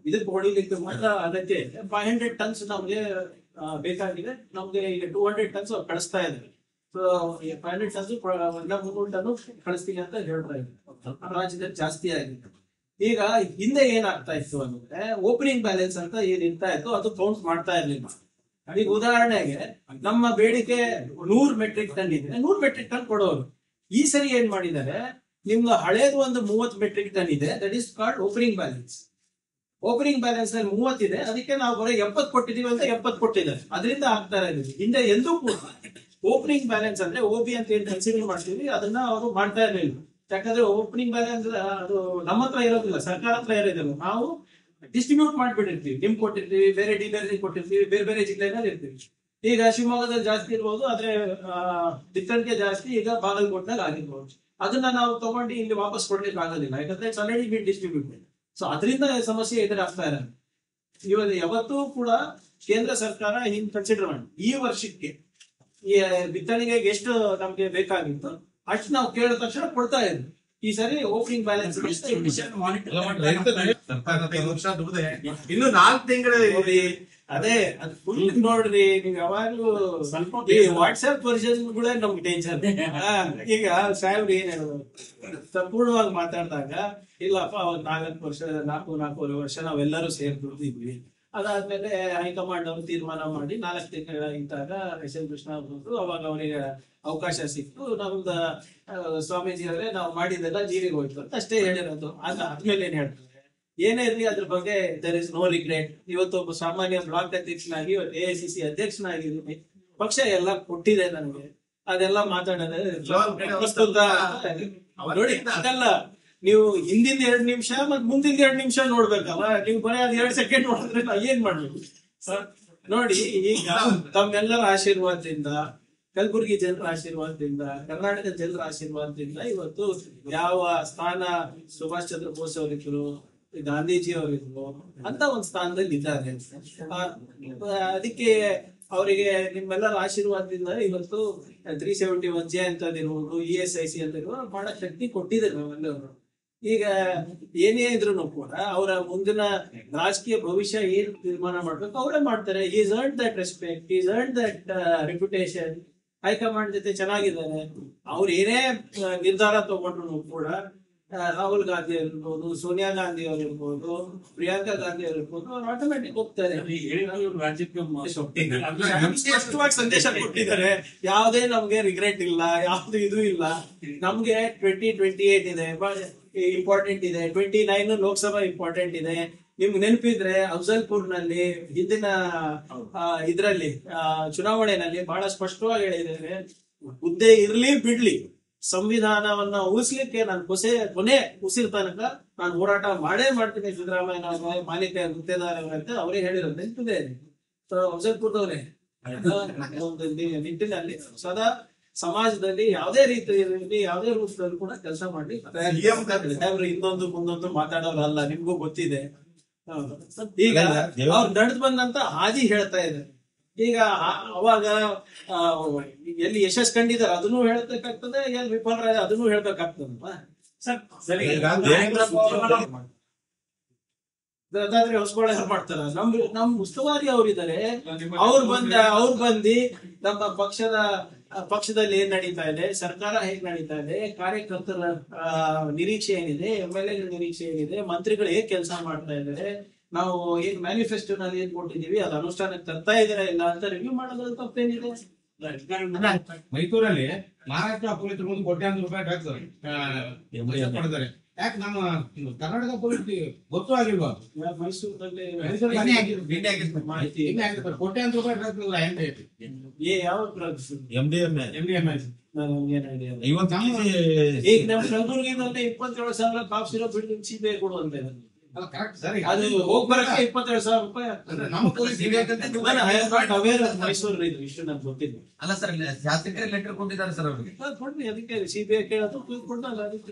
ಇದಕ್ಕೆ ಹೊಡಿಲಿಕ್ಕೆ ಮಾತ್ರ ಅದಕ್ಕೆ 500 ಟನ್ಸ್ ನಮ್ಗೆ ಬೇಕಾಗಿದೆ. ನಮ್ಗೆ ಈಗ 200 ಟನ್ಸ್ ಕಳಿಸ್ತಾ ಇದ್ದಾರೆ. ಸೊ 500 ಟನ್ಸ್ 300 ಟನ್ ಕಳಿಸ್ತೀನಿ ಅಂತ ಹೇಳ್ತಾ ಇದ್ದಾರೆ. ರಾಜ್ಯದಲ್ಲಿ ಜಾಸ್ತಿ ಆಗಿದೆ. ಈಗ ಹಿಂದೆ ಏನಾಗ್ತಾ ಇತ್ತು ಅಂದ್ರೆ ಓಪನಿಂಗ್ ಬ್ಯಾಲೆನ್ಸ್ ಅಂತ ಏನ್ ಇರ್ತಾ ಇತ್ತು, ಅದು ಕೌಂಟ್ ಮಾಡ್ತಾ ಇರ್ಲಿಲ್ಲ. ಈಗ ಉದಾಹರಣೆಗೆ ನಮ್ಮ ಬೇಡಿಕೆ 100 ಮೆಟ್ರಿಕ್ ಟನ್ ಇದೆ, 100 ಮೆಟ್ರಿಕ್ ಟನ್ ಕೊಡೋರು. ಈ ಸರಿ ಏನ್ ಮಾಡಿದ್ದಾರೆ, ನಿಮ್ಗೆ ಹಳೇದು ಒಂದು 30 ಮೆಟ್ರಿಕ್ ಟನ್ ಇದೆ, that is called opening balance. Opening balance ನಲ್ಲಿ 30 ಇದೆ, ಅದಕ್ಕೆ ನಾವು ಬರೀ 70 ಕೊಟ್ಟಿದೀವಿ ಅಂತ 70 ಕೊಟ್ಟಿದ್ದಾರೆ. ಅದರಿಂದ ಆಗ್ತಾ ಇರೋದು. ಹಿಂದೆ ಎಂದೂ ಕೂಡ ಓಪನಿಂಗ್ ಬ್ಯಾಲೆನ್ಸ್ ಅಂದ್ರೆ OB ಅಂತ ಏನ್ ಕನ್ಸಿಡರ್ ಮಾಡ್ತೀವಿ ಅದನ್ನ ಅವರು ಮಾಡ್ತಾ ಇರಲಿಲ್ಲ. ಯಾಕಂದ್ರೆ ಓಪನಿಂಗ್ ಬ್ಯಾಲೆನ್ಸ್ ಅದು ನಮ್ಮ ಹತ್ರ ಇರೋದಿಲ್ಲ, ಸರ್ಕಾರ ಹತ್ರ ಇರೋದಿಲ್ಲ. ನಾವು ಡಿಸ್ಟ್ರಿಬ್ಯೂಟ್ ಮಾಡ್ಬಿಟ್ಟಿರ್ತೀವಿ. ನಿಮ್ಗೆ ಕೊಟ್ಟಿರ್ತೀವಿ, ಬೇರೆ ಡೀಲರ್ಗೆ ಕೊಟ್ಟಿರ್ತೀವಿ, ಬೇರೆ ಬೇರೆ ಜಿಲ್ಲೆನಲ್ಲಿ ಇರ್ತೀವಿ. ಈಗ ಶಿವಮೊಗ್ಗದಲ್ಲಿ ಜಾಸ್ತಿ ಇರ್ಬೋದು, ಆದ್ರೆ ಬಿತ್ತಣಿಗೆ ಜಾಸ್ತಿ ಈಗ ಬಾಗಲಕೋಟೆನಲ್ಲಿ ಆಗಿರ್ಬೋದು. ಅದನ್ನ ನಾವು ತಗೊಂಡು ಇಲ್ಲಿ ವಾಪಸ್ ಕೊಡ್ಲಿಕ್ಕೆ ಆಗೋದಿಲ್ಲ, ಯಾಕಂದ್ರೆ it's already been distributed. So ಅದರಿಂದ ಸಮಸ್ಯೆ ಎದುರಾಗ್ತಾ ಇರೋದು. ಇವಾಗ ಯಾವತ್ತೂ ಕೂಡ ಕೇಂದ್ರ ಸರ್ಕಾರ ಹಿಂಗ್ ಕನ್ಸಿಡರ್ ಮಾಡಿ ಈ ವರ್ಷಕ್ಕೆ ಈ ಬಿತ್ತಣಿಗೆಗೆ ಎಷ್ಟು ನಮ್ಗೆ ಬೇಕಾಗಿತ್ತು ಅಷ್ಟು ನಾವು ಕೇಳಿದ ತಕ್ಷಣ ಕೊಡ್ತಾ ಇದ್ವಿ. ಈ ಸರಿ ಓಪನಿಂಗ್ ಬ್ಯಾಲೆನ್ಸ್ ಇನ್ನು 4 ತಿಂಗಳು ಅದೇ ಅದು ಫುಲ್ ನೋಡ್ರಿ. ನೀವು ಯಾವಾಗ್ಲೂ ಸ್ವಲ್ಪ ವಾಟ್ಸ್ಆಪ್ ವರ್ಷನ್ಗಳೇ ನಮ್ಗೆ ಟೆನ್ಷನ್. ಈಗ ಸಾಹೇಬ್ರು ಏನ್ ಹೇಳೋದು, ಸಂಪೂರ್ಣವಾಗಿ ಮಾತಾಡಿದಾಗ ಇಲ್ಲಪ್ಪ ಅವ್ರು 4.5 ವರ್ಷ ನಾವೆಲ್ಲರೂ ಸೇರಿ ದುಡ್ದಿದ್ವಿ. ಅದಾದ್ಮೇಲೆ ಹೈಕಮಾಂಡ್ ಅವರು ತೀರ್ಮಾನ ಮಾಡಿ 4 ತಿಂಗಳ ಇದ್ದಾಗ ಎಸ್ ಎನ್ ಕೃಷ್ಣ ಬಂದ್ರು. ಅವಾಗ ಅವನಿಗೆ ಅವಕಾಶ ಸಿಕ್ತು. ನಮ್ದ ಸ್ವಾಮೀಜಿ ಅವರೇ ನಾವು ಮಾಡಿದೆಲ್ಲ ಜೀವಿಗೆ ಹೋಯ್ತು ಅಂತ ಅಷ್ಟೇ ಹೇಳಿರೋದು. ಆದ್ಮೇಲೆ ಏನ್ ಹೇಳ್ತಾರೆ, ಏನೇ ಇರ್ಲಿ ಅದ್ರ ಬಗ್ಗೆ ದರ್ ಇಸ್ ನೋ ರಿಗ್ರೆಟ್. ಇವತ್ತು ಒಬ್ಬ ಸಾಮಾನ್ಯ ಬ್ಲಾಕ್ ಅಧ್ಯಕ್ಷನಾಗಿ, ಇವತ್ತು AICC ಅಧ್ಯಕ್ಷನಾಗಿದ್ದೀನಿ. ಪಕ್ಷ ಎಲ್ಲ ಕೊಟ್ಟಿದೆ ನನಗೆ. ಅದೆಲ್ಲ ಮಾತಾಡೋದು ನೋಡಿ. ಅದಲ್ಲ, ನೀವು ಹಿಂದಿನ 2 ನಿಮಿಷ ಮತ್ ಮುಂದಿನ 2 ನಿಮಿಷ ನೋಡ್ಬೇಕಲ್ಲ. ನೀವು ಬರೀ 2 ಸೆಕೆಂಡ್ ನೋಡಿದ್ರೆ ನಾ ಏನ್ ಮಾಡ್ಬೇಕು ನೋಡಿ. ಈಗ ತಮ್ಮೆಲ್ಲರ ಆಶೀರ್ವಾದದಿಂದ, ಕಲಬುರಗಿ ಜನರ ಆಶೀರ್ವಾದದಿಂದ, ಕರ್ನಾಟಕ ಜನರ ಆಶೀರ್ವಾದದಿಂದ ಇವತ್ತು ಯಾವ ಸ್ಥಾನ ಸುಭಾಷ್ ಚಂದ್ರ ಬೋಸ್ ಅವರಿದ್ರು, ಗಾಂಧೀಜಿ ಅವರಿದ್ರು ಅಂತ ಒಂದು ಸ್ಥಾನದಲ್ಲಿ ಇದ್ದಾರೆ. ಅದಕ್ಕೆ ಅವರಿಗೆ ನಿಮ್ಮೆಲ್ಲರ ಆಶೀರ್ವಾದದಿಂದ ಇವತ್ತು 371J ಅಂತದಿರ್ಬೋದು, ESIC ಅಂತ ಇರ್ಬೋದು, ಬಹಳ ಶಕ್ತಿ ಕೊಟ್ಟಿದ್ದಾರೆ ನಾವೆಲ್ಲರೂ. ಈಗ ಏನೇ ಇದ್ರು ಕೂಡ ಅವರ ಮುಂದಿನ ರಾಜಕೀಯ ಭವಿಷ್ಯ ಏನ್ ತೀರ್ಮಾನ ಮಾಡ್ಬೇಕು ಅವರೇ ಮಾಡ್ತಾರೆ. Is earned that respect, is earned that reputation. High command ಜೊತೆ ಚೆನ್ನಾಗಿದ್ದಾರೆ. ಅವ್ರು ಏನೇ ನಿರ್ಧಾರ ತಗೊಂಡ್ರು ಕೂಡ ರಾಹುಲ್ ಗಾಂಧಿ ಇರ್ಬೋದು, ಸೋನಿಯಾ ಗಾಂಧಿ ಅವ್ರು ಇರ್ಬೋದು, ಪ್ರಿಯಾಂಕಾ ಗಾಂಧಿ ಅವ್ರು ಇರ್ಬೋದು, ಅವ್ರು ಆಟೋಮ್ಯಾಟಿಕ್ ಹೋಗ್ತಾರೆ. ಸ್ಪಷ್ಟವಾಗಿ ಸಂದೇಶ ಕೊಟ್ಟಿದ್ದಾರೆ, ಯಾವುದೇ ನಮ್ಗೆ ರಿಗ್ರೆಟ್ ಇಲ್ಲ, ಯಾವ್ದು ಇದು ಇಲ್ಲ. ನಮ್ಗೆ 2028 ಇದೆ, ಇಂಪಾರ್ಟೆಂಟ್ ಇದೆ. 29 ಲೋಕಸಭಾ ಇಂಪಾರ್ಟೆಂಟ್ ಇದೆ. ನಿಮ್ಗೆ ನೆನಪಿದ್ರೆ ಅಫ್ಜಲ್ಪುರ್ ನಲ್ಲಿ ಹಿಂದಿನ ಇದ್ರಲ್ಲಿ ಚುನಾವಣೆಯಲ್ಲಿ ಬಹಳ ಸ್ಪಷ್ಟವಾಗಿ ಹೇಳಿದ್ದಾರೆ, ಹುದ್ದೆ ಇರ್ಲಿ ಬಿಡ್ಲಿ ಸಂವಿಧಾನವನ್ನ ಉಳಿಸ್ಲಿಕ್ಕೆ ನಾನು ಕೊನೆ ಉಸಿರು ತನಕ ನಾನು ಹೋರಾಟ ಮಾಡೇ ಮಾಡ್ತೀನಿ. ಸಿದ್ದರಾಮಯ್ಯ ಮಾಲೀಕ ಗುತ್ತೇದಾರ ಅಂತ ಅವರೇ ಹೇಳಿರೋದು ನೆನಪಿದೆ. ಅಫ್ಜಲ್ಪುರದವ್ರೆ ಒಂದು ನಿಟ್ಟಿನಲ್ಲಿ ಸದಾ ಸಮಾಜದಲ್ಲಿ ಯಾವುದೇ ರೀತಿಯಲ್ಲಿ ಯಾವುದೇ ರೂಪದಲ್ಲಿ ಕೂಡ ಕೆಲಸ ಮಾಡಿ ಇನ್ನೊಂದು ಮುಂದೊಂದು ಮಾತಾಡೋರಲ್ಲ, ನಿಮ್ಗೂ ಗೊತ್ತಿದೆ. ಈಗ ಅವ್ರು ನಡೆದು ಬಂದಂತ ಹಾದಿ ಹೇಳ್ತಾ ಇದ್ದಾರೆ. ಈಗ ಅವಾಗ ಎಲ್ಲಿ ಯಶಸ್ ಕಂಡಿದ್ದಾರೆ ಅದನ್ನು ಹೇಳ್ಬೇಕಾಗ್ತದೆ, ಎಲ್ಲಿ ವಿಫಲರ ಅದನ್ನು ಹೇಳ್ಬೇಕಾಗ್ತದಲ್ವಾ ಸರ್. ದತ್ತಾತ್ರೇಯ ಹೊಸಬಾಳೆ ಮಾಡ್ತಾರ, ನಮ್ ಉಸ್ತುವಾರಿ ಅವ್ರಿದ್ದಾರೆ. ಅವ್ರು ಬಂದು ನಮ್ಮ ಪಕ್ಷದಲ್ಲಿ ಏನ್ ನಡೀತಾ ಇದೆ, ಸರ್ಕಾರ ಹೇಗ್ ನಡೀತಾ ಇದೆ, ಕಾರ್ಯಕರ್ತರ ನಿರೀಕ್ಷೆ ಏನಿದೆ, MLA ನಿರೀಕ್ಷೆ ಏನಿದೆ, ಮಂತ್ರಿಗಳು ಹೇಗ್ ಕೆಲಸ ಮಾಡ್ತಾ ಇದ್ದಾರೆ, ನಾವು ಏನ್ ಮ್ಯಾನಿಫೆಸ್ಟೋನಲ್ಲಿ ಏನ್ ಕೊಟ್ಟಿದೀವಿ ಅದು ಅನುಷ್ಠಾನಕ್ಕೆ ತರ್ತಾ ಇದಾರ ಇಲ್ಲ ಅಂತ ರಿವ್ಯೂ ಮಾಡೋದ್ರಲ್ಲಿ ತಪ್ಪೇನಿದೆ. ಮೈಸೂರಲ್ಲಿ ಮಹಾರಾಷ್ಟ್ರ ಪೊಲೀಸರು ಕೋಟ್ಯಾಂತರ ರೂಪಾಯಿ ಡ್ರಗ್ಸ್ ಕೊಡ್ತಾರೆ. ಯಾಕೆ ನಮ್ಮ ಕರ್ನಾಟಕ ಪೊಲೀಸ್ ಗೊತ್ತೂ ಆಗಿಲ್ವಾ? ಮೈಸೂರಲ್ಲಿ ಕೋಟ್ಯಾಂತರ ರೂಪಾಯಿ ಡ್ರಗ್ಸ್ ಯಾವ ಡ್ರಗ್ಸ್? MDMA ಈಗ ನಮ್ಮ ಕಲಬುರಗಿನಲ್ಲಿ 27,000 ಕಾಫ್ ಸಿರಪ್ ಬಿಟ್ಟು CBI ಕೊಡುವಂತ ಅದು ಹೋಗ್ ಬರಕ್ಕೆ 27,000 ರೂಪಾಯಿ. ಮೈಸೂರು ಇದು ಇಷ್ಟು ನನ್ಗೆ ಗೊತ್ತಿಲ್ಲ. ಅಲ್ಲ ಸರ್, ಶಾಸಕರೇ ಲೆಟರ್ ಕೊಟ್ಟಿದ್ದಾರೆ ಸರ್ ಅವ್ರಿಗೆ. ಕೊಡ್ಲಿ, ಅದಕ್ಕೆ CBI ಕೇಳೋದು ಕೊಡಲ್ಲ,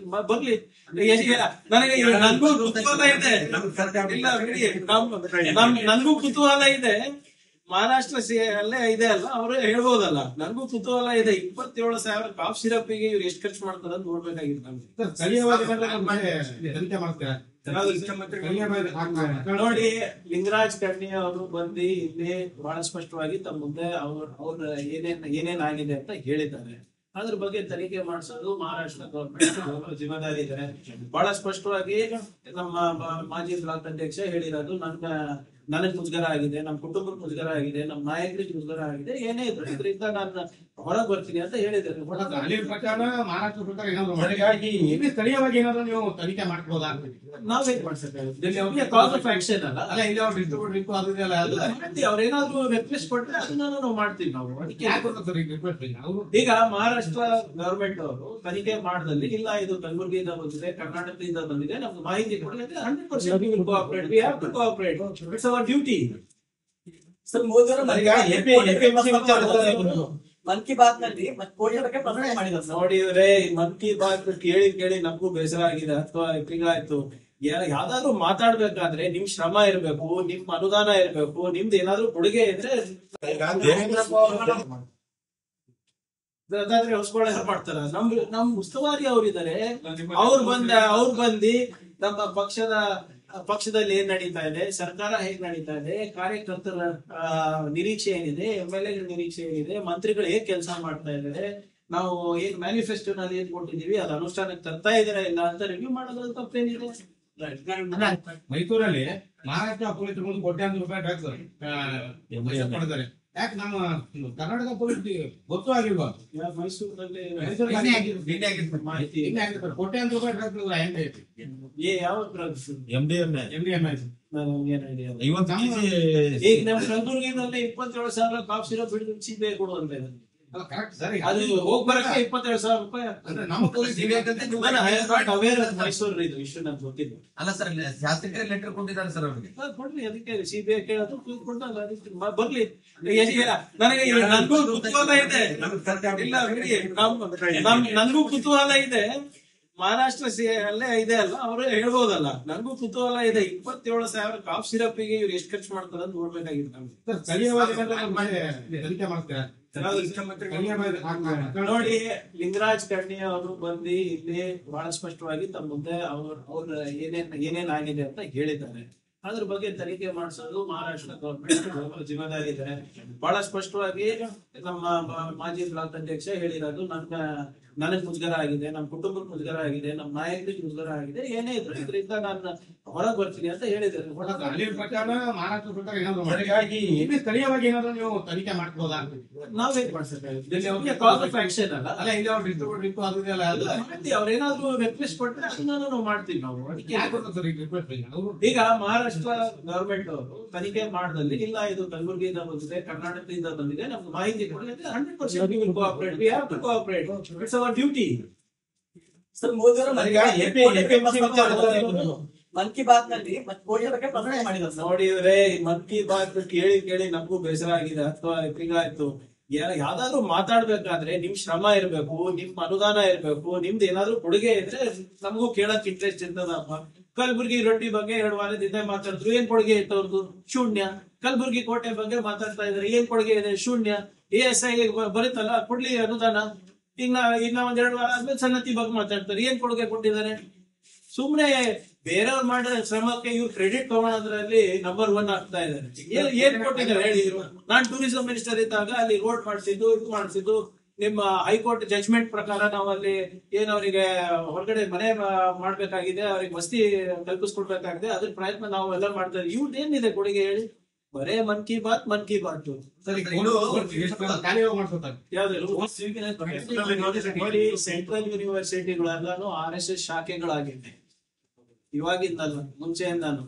ಬರ್ಲಿ. ನನಗೆ ನನ್ಗೂ ಕುತೂಹಲ ಇದೆ, ನನ್ಗೂ ಕುತೂಹಲ ಇದೆ. ಮಹಾರಾಷ್ಟ್ರ ಅಲ್ಲೇ ಇದೆ ಅಲ್ಲ, ಅವ್ರು ಹೇಳ್ಬೋದಲ್ಲ. ನನ್ಗೂ ಕುತೂಹಲ ಇದೆ. 27,000 ಕಾಫ್ ಸಿರಪ್ಪಿಗೆ ಇವ್ರು ಎಷ್ಟು ಖರ್ಚು ಮಾಡ್ತಾರ ಅಂತ ನೋಡ್ಬೇಕಾಗಿತ್ತು ನಮ್ಗೆ. ನೋಡಿ, ಲಿಂಗರಾಜ್ ಕರ್ಣಿ ಅವರು ಬಂದು ಇಲ್ಲಿ ಬಹಳ ಸ್ಪಷ್ಟವಾಗಿ ತಮ್ಮ ಮುಂದೆ ಅವ್ರ ಏನೇನ್ ಆಗಿದೆ ಅಂತ ಹೇಳಿದ್ದಾರೆ. ಅದ್ರ ಬಗ್ಗೆ ತನಿಖೆ ಮಾಡಿಸೋದು ಮಹಾರಾಷ್ಟ್ರ ಗವರ್ಮೆಂಟ್ ಜಿಮ್ಮೆದಾರಿ ಇದೆ. ಬಹಳ ಸ್ಪಷ್ಟವಾಗಿ ನಮ್ಮ ಮಾಜಿ ಬ್ಲಾಕ್ ಅಧ್ಯಕ್ಷ ಹೇಳಿರೋದು, ನನಗ್ ಮುಜುಗರ ಆಗಿದೆ, ನಮ್ಮ ಕುಟುಂಬಕ್ಕೆ ಮುಜುಗರ ಆಗಿದೆ, ನಮ್ಮ ನಾಯಕರಿಗೆ ಮುಜುಗರ ಆಗಿದೆ, ಏನೇ ಇದ್ರು ಇದರಿಂದ ನಾನು ಹೊರಗೆ ಬರ್ತೀನಿ ಅಂತ ಹೇಳಿದ್ದಾರೆ. ಅಲ್ಲಿ ಪ್ರಕಾರ ಮಹಾರಾಷ್ಟ್ರ ಪ್ರಕಾರ ಏನಾದ್ರು ಹಾಗಾಗಿ ಇಲ್ಲಿ ಸ್ಥಳೀಯವಾಗಿ ಏನಾದ್ರು ನೀವು ತನಿಖೆ ಮಾಡ್ಬೋದಾ? ನಾವೇನ್ ಮಾಡ್ಸಕ್ಕಾಗುತ್ತೆ? ಅಲ್ಲ, ಇಲ್ಲಿ ಅವ್ರು ಅವ್ರೇನಾದ್ರು ರಿಕ್ವೆಸ್ಟ್ ಕೊಟ್ರೆ ಅದನ್ನ ನಾವು ಮಾಡ್ತೀವಿ. ನಾವು ಅದಕ್ಕೆ ಈಗ ಮಹಾರಾಷ್ಟ್ರ ಗವರ್ಮೆಂಟ್ ಅವರು ತನಿಖೆ ಮಾಡದಲ್ಲಿ ಇಲ್ಲ ಇದು ಕಲಬುರಗಿಯಿಂದ ಬಂದಿದೆ, ಕರ್ನಾಟಕದಿಂದ ಬಂದಿದೆ, ನಮ್ಗೆ ಮಾಹಿತಿ ಕೊಡಿ ಅಂದ್ರೆ 100% cooperate. We have to cooperate. It's our duty. Mann ki Baat ನಲ್ಲಿ ಕೋಟಿ ಬಗ್ಗೆ ಪ್ರಕಟಣೆ ಮಾಡಿದ್ದಾರೆ. ನೋಡಿದ್ರೆ ಮನ್ ಕಿ ಬಾತ್ ಕೇಳಿ ನಮಗೂ ಬೇಸರ ಆಗಿದೆ. ಅಥವಾ ತಿಂಗಳಾಯ್ತು. ಯಾವ್ದಾದ್ರು ಮಾತಾಡ್ಬೇಕಾದ್ರೆ ನಿಮ್ ಶ್ರಮ ಇರ್ಬೇಕು, ನಿಮ್ ಅನುದಾನ ಇರ್ಬೇಕು, ನಿಮ್ದು ಏನಾದ್ರು ಕೊಡುಗೆ ಇದ್ರೆ ದತ್ತಾತ್ರೇಯ ಹೊಸಬಾಳೆ ಮಾಡ್ತಾರ. ನಮ್ ಉಸ್ತುವಾರಿ ಅವ್ರಿದ್ದಾರೆ. ಅವ್ರು ಬಂದು ನಮ್ಮ ಪಕ್ಷದಲ್ಲಿ ಏನ್ ನಡೀತಾ ಇದೆ, ಸರ್ಕಾರ ಹೇಗ್ ನಡೀತಾ ಇದೆ, ಕಾರ್ಯಕರ್ತರ ನಿರೀಕ್ಷೆ ಏನಿದೆ, MLA ನಿರೀಕ್ಷೆ ಏನಿದೆ, ಮಂತ್ರಿಗಳು ಹೇಗ್ ಕೆಲಸ ಮಾಡ್ತಾ ಇದ್ದಾರೆ, ನಾವು ಏನ್ ಮ್ಯಾನಿಫೆಸ್ಟೋನಲ್ಲಿ ಏನ್ ಕೊಟ್ಟಿದೀವಿ ಅದು ಅನುಷ್ಠಾನಕ್ಕೆ ತರ್ತಾ ಇದಾರ ಇಲ್ಲ ಅಂತ ರಿವ್ಯೂ ಮಾಡೋದ್ರಲ್ಲಿ ತಪ್ಪೇನಿದೆ. ಮೈಸೂರಲ್ಲಿ ಮಹಾರಾಷ್ಟ್ರ ಪೊಲೀಸರು ಕೋಟ್ಯಾಂತರ ರೂಪಾಯಿ ಡ್ರಗ್ಸ್ ಕೊಡ್ತಾರೆ. ಯಾಕೆ ನಮ್ಮ ಕರ್ನಾಟಕ ಪೊಲೀಸ್ ಗೊತ್ತೂ ಆಗಿಲ್ವಾ? ಮೈಸೂರಲ್ಲಿ ಕೋಟ್ಯಾಂತರ ರೂಪಾಯಿ ಡ್ರಗ್ಸ್ ಯಾವ ಡ್ರಗ್ಸ್? MDMA ಈಗ ನಮ್ಮ ಕಲಬುರಗಿನಲ್ಲಿ 27,000 ಕಾಫ್ ಸಿರಪ್ ಬಿಟ್ಟು CBI ಕೊಡುವಂತ ಅದು ಹೋಗ್ ಬರಕ್ಕೆ 27,000 ರೂಪಾಯಿ. ಮೈಸೂರು ಇದು ಇಷ್ಟು ನನ್ಗೆ ಗೊತ್ತಿಲ್ಲ. ಅಲ್ಲ ಸರ್, ಶಾಸಕರೇ ಲೆಟರ್ ಕೊಟ್ಟಿದ್ದಾರೆ ಸರ್ ಅವ್ರಿಗೆ. ಕೊಡ್ಲಿ, ಅದಕ್ಕೆ CBI ಕೇಳೋದು ಕೊಡಲ್ಲ, ಬರ್ಲಿ. ನನಗೆ ನನ್ಗೂ ಕುತೂಹಲ ಇದೆ. ನನ್ಗೂ ಕುತೂಹಲ ಇದೆ. ಮಹಾರಾಷ್ಟ್ರ ಅಲ್ಲೇ ಇದೆ ಅಲ್ಲ, ಅವ್ರು ಹೇಳ್ಬೋದಲ್ಲ. ನನ್ಗೂ ಕುತೂಹಲ ಇದೆ. 27,000 ಕಾಫ್ ಸಿರಪ್ಪಿಗೆ ಇವ್ರು ಎಷ್ಟು ಖರ್ಚು ಮಾಡ್ತಾರ ಅಂತ ನೋಡ್ಬೇಕಾಗಿತ್ತು ನಮ್ಗೆ. ಸ್ಥಳೀಯವಾಗಿ ತನಿಖೆ ಮಾಡ್ತೀರಾ? ನೋಡಿ, ಲಿಂಗರಾಜ್ ಕರ್ಣಿ ಅವರು ಬಂದು ಇಲ್ಲಿ ಬಹಳ ಸ್ಪಷ್ಟವಾಗಿ ತಮ್ಮ ಮುಂದೆ ಅವ್ರ ಏನೇನ್ ಆಗಿದೆ ಅಂತ ಹೇಳಿದ್ದಾರೆ. ಅದ್ರ ಬಗ್ಗೆ ತನಿಖೆ ಮಾಡಿಸೋದು ಮಹಾರಾಷ್ಟ್ರ ಗವರ್ಮೆಂಟ್ ಜಿಮ್ಮೆದಾರಿ ಇದೆ. ಬಹಳ ಸ್ಪಷ್ಟವಾಗಿ ನಮ್ಮ ಮಾಜಿ ಬ್ಲಾಕ್ ಅಧ್ಯಕ್ಷ ಹೇಳಿರೋದು, ನನಗ್ ಮುಜುಗರ ಆಗಿದೆ, ನಮ್ಮ ಕುಟುಂಬಕ್ಕೆ ಮುಜುಗರ ಆಗಿದೆ, ನಮ್ಮ ನಾಯಕರಿಗೆ ಮುಜುಗರ ಆಗಿದೆ, ಏನೇ ಇದ್ರು ಇದರಿಂದ ನಾನು ಹೊರಗೆ ಬರ್ತೀನಿ ಅಂತ ಹೇಳಿದ್ದಾರೆ. ಅಲ್ಲಿ ಪ್ರಕಾರ ಮಹಾರಾಷ್ಟ್ರ ಪ್ರಕಾರ ಏನಾದ್ರು ಹಾಗಾಗಿ ಇಲ್ಲಿ ಸ್ಥಳೀಯವಾಗಿ ಏನಾದ್ರು ನೀವು ತನಿಖೆ ಮಾಡ್ಬೋದಾ? ನಾವೇನ್ ಮಾಡ್ಸಕ್ಕಾಗುತ್ತೆ? ಅಲ್ಲ, ಇಲ್ಲಿ ಅವ್ರು ಅವ್ರೇನಾದ್ರು ರಿಕ್ವೆಸ್ಟ್ ಕೊಟ್ರೆ ಅದನ್ನ ನಾವು ಮಾಡ್ತೀವಿ. ನಾವು ಅದಕ್ಕೆ ಈಗ ಮಹಾರಾಷ್ಟ್ರ ಗವರ್ಮೆಂಟ್ ಅವರು ತನಿಖೆ ಮಾಡದಲ್ಲಿ ಇಲ್ಲ ಇದು ಕಲಬುರಗಿಯಿಂದ ಬಂದಿದೆ, ಕರ್ನಾಟಕದಿಂದ ಬಂದಿದೆ, ನಮ್ಗೆ ಮಾಹಿತಿ ಕೊಡಿ ಅಂದ್ರೆ 100% cooperate. We have to cooperate. It's our duty. Sir, Modi ಅವರು ಮನ್ ಕಿ ಬಾತ್ ನಲ್ಲಿ ಕೋಟಿ ಬಗ್ಗೆ ಪ್ರಕಟಣೆ ಮಾಡಿದ್ರು ಸರ್. ನೋಡಿದ್ರೆ ಮನ್ ಕಿ ಬಾತ್ ಕೇಳಿ ಕೇಳಿ ನಮಗೂ ಬೇಸರ ಆಗಿದೆ ಅಥವಾ ಹಿಂಗಾಯ್ತು. ಯಾವ್ದಾದ್ರು ಮಾತಾಡ್ಬೇಕಾದ್ರೆ ನಿಮ್ ಶ್ರಮ ಇರ್ಬೇಕು, ನಿಮ್ ಅನುದಾನ ಇರ್ಬೇಕು, ನಿಮ್ದು ಏನಾದ್ರು ಕೊಡುಗೆ ಇದ್ರೆ ನಮಗೂ ಕೇಳಕ್ ಇಂಟ್ರೆಸ್ಟ್ ಇರ್ತದಪ್ಪ. ಕಲಬುರ್ಗಿ ರೊಟ್ಟಿ ಬಗ್ಗೆ 2 ವಾರದಿಂದ ಮಾತಾಡಿದ್ರು, ಏನ್ ಕೊಡುಗೆ ಇತ್ತು ಅವ್ರದ್ದು? ಶೂನ್ಯ. ಕಲಬುರ್ಗಿ ಕೋಟೆ ಬಗ್ಗೆ ಮಾತಾಡ್ತಾ ಇದ್ರೆ ಏನ್ ಕೊಡುಗೆ ಇದೆ? ಶೂನ್ಯ. ASI ಬರುತ್ತಲ್ಲ, ಕೊಡ್ಲಿ ಅನುದಾನ. ಇನ್ನ 1-2 ವಾರ ಆದ್ಮೇಲೆ ಸನ್ನತಿ ಬಗ್ಗೆ ಮಾತಾಡ್ತಾರೆ, ಏನ್ ಕೊಡುಗೆ ಕೊಟ್ಟಿದ್ದಾರೆ? ಸುಮ್ನೆ ಬೇರೆಯವ್ರು ಮಾಡಿದ ಶ್ರಮಕ್ಕೆ ಇವ್ರು ಕ್ರೆಡಿಟ್ ತಗೊಳೋದ್ರಲ್ಲಿ ನಂಬರ್ 1 ಆಗ್ತಾ ಇದ್ದಾರೆ. ಏನ್ ಕೊಟ್ಟಿದ್ದಾರೆ ಹೇಳಿ? ನಾನ್ ಟೂರಿಸಂ ಮಿನಿಸ್ಟರ್ ಇದ್ದಾಗ ಅಲ್ಲಿ ರೋಡ್ ಮಾಡಿಸಿದ್ದು, ಇದು ಮಾಡಿಸಿದ್ದು, ನಿಮ್ಮ ಹೈಕೋರ್ಟ್ ಜಜ್ಮೆಂಟ್ ಪ್ರಕಾರ ನಾವು ಅಲ್ಲಿ ಏನ್ ಅವರಿಗೆ ಹೊರಗಡೆ ಮನೆ ಮಾಡ್ಬೇಕಾಗಿದೆ, ಅವ್ರಿಗೆ ವಸತಿ ಕಲ್ಪಿಸ್ಕೊಡ್ಬೇಕಾಗಿದೆ, ಅದ್ರ ಪ್ರಯತ್ನ ನಾವು ಎಲ್ಲ ಮಾಡ್ತಾ ಇದ್ದೀವಿ. ಇವ್ರದ್ದು ಏನಿದೆ ಕೊಡುಗೆ ಹೇಳಿ? ಬರೇ ಮನ್ ಕಿ ಬಾತ್ ನೋಡಿ. ಸೆಂಟ್ರಲ್ ಯೂನಿವರ್ಸಿಟಿಗಳೆಲ್ಲಾನು RSS ಶಾಖೆಗಳಾಗಿವೆ, ಇವಾಗಿಂದಲ್ಲ, ಮುಂಚೆಯಿಂದಾನು.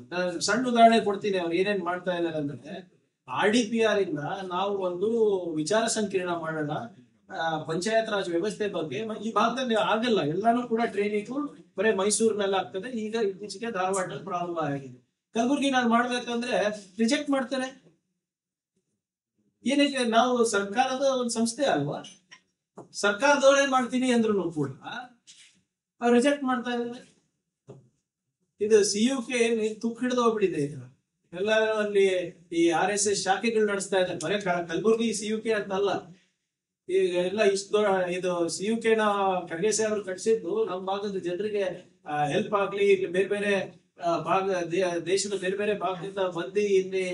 ಸಣ್ಣ ಉದಾಹರಣೆ ಕೊಡ್ತೀನಿ ಅವ್ರು ಏನೇನ್ ಮಾಡ್ತಾ ಇದಾರೆ ಅಂದ್ರೆ, RDPR ಇಂದ ನಾವು ಒಂದು ವಿಚಾರ ಸಂಕಿರಣ ಮಾಡೋಣ ಪಂಚಾಯತ್ ರಾಜ್ ವ್ಯವಸ್ಥೆ ಬಗ್ಗೆ. ಈ ಭಾಗದಲ್ಲಿ ಆಗಲ್ಲ, ಎಲ್ಲಾನು ಕೂಡ ಟ್ರೈನಿಂಗ್ ಬರೀ ಮೈಸೂರಿನಲ್ಲಿ ಆಗ್ತದೆ. ಈಗ ಇತ್ತೀಚೆಗೆ ಧಾರವಾಡದಲ್ಲಿ ಪ್ರಾರಂಭ ಆಗಿದೆ. ಕಲಬುರ್ಗಿ ನಾನು ಮಾಡ್ಬೇಕಂದ್ರೆ ರಿಜೆಕ್ಟ್ ಮಾಡ್ತಾರೆ. ಏನಕ್ಕೆ? ನಾವು ಸರ್ಕಾರದ ಒಂದು ಸಂಸ್ಥೆ ಅಲ್ವಾ? ಸರ್ಕಾರದವರೇ ಮಾಡ್ತೀನಿ ಅಂದ್ರೂ ಕೂಡ ಅವ್ರು ರಿಜೆಕ್ಟ್ ಮಾಡ್ತಾ ಇದ್ದಾರೆ. ಇದು CUK ತುಕ್ ಹಿಡಿದು ಹೋಗ್ಬಿಟ್ಟಿದೆ. ಇದು ಎಲ್ಲ ಅಲ್ಲಿ ಈ RSS ಶಾಖೆಗಳು ನಡೆಸ್ತಾ ಇದ್ದಾರೆ. ಬರೀ ಕಲಬುರ್ಗಿ CUK ಅಂತಲ್ಲ, ಈಗ ಎಲ್ಲ ಇದು CUK ನ ಖರ್ಗೆ ಸಾಹೇಬರು ಕಟ್ಸಿದ್ದು ನಮ್ಮ ಭಾಗದ ಜನರಿಗೆ ಹೆಲ್ಪ್ ಆಗ್ಲಿ, ಇಲ್ಲಿ ಬೇರೆ ಬೇರೆ ದೇಶದ ಬೇರೆ ಬೇರೆ ಭಾಗದಿಂದ ಬಂದು ಇಲ್ಲಿ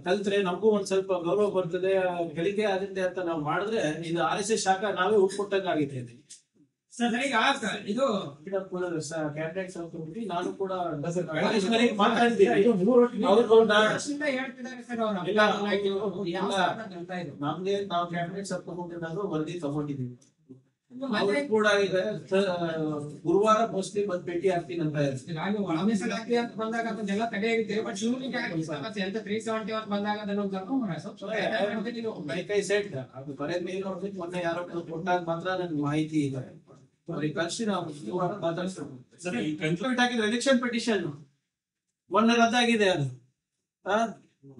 ಕಲ್ತ್ರೆ ನಮಗೂ ಒಂದ್ ಸ್ವಲ್ಪ ಗೌರವ ಬರ್ತದೆ, ಗಳಿಕೆ ಆಗುತ್ತೆ ಅಂತ ನಾವು ಮಾಡಿದ್ರೆ ಇದು RSS ಶಾಖೆ ನಾವೇ ಹುಟ್ಕೊಟ್ಟಂಗಾಗಿದೆ. ಇದು ಕ್ಯಾಬಿನೆಟ್ ಸಮಿತಿ ನಾನು ಕೂಡ ಮಾತಾಡಿದ್ದೀನಿ. ನಮ್ಗೆ ನಾವು ಕ್ಯಾಬಿನೆಟ್ ಸಬ್ಕಮಿಟಿನಾಗ ವರದಿ ತಗೊಂಡಿದ್ದೀವಿ. ಅವ್ರು ಕೂಡ ಇದೆ ಗುರುವಾರ ಮೋಸ್ಟ್ಲಿ ಬಂದ್ ಭೇಟಿ ಆಗ್ತೀನಿ ಅಂತ ಬಂದಾಗ ಅದನ್ನೆಲ್ಲ ತೆಗೆಯಾಗಿದ್ದೀರಿ. ಬಟ್ ಎಂತ 370 ಅವರ್ ಬಂದಾಗ ಕೈ ಸೆಟ್ ಅದು ಬರೇ ಮೇಲ್ ನೋಡ್ಬೇಕು. ಮೊನ್ನೆ ಯಾರೋ ಕೊಟ್ಟಾಗ ಮಾತ್ರ ನನ್ಗೆ ಮಾಹಿತಿ ಇದೆ. ಅವ್ರಿಗೆ ಕಳ್ಸಿ ನಾವು ಗುರುವಾರ ಮಾತಾಡ್ಸ್ಬೇಕು. ಎಲೆಕ್ಷನ್ ಪಿಟಿಷನ್ ಮೊನ್ನೆ ರದ್ದಾಗಿದೆ ಅದು.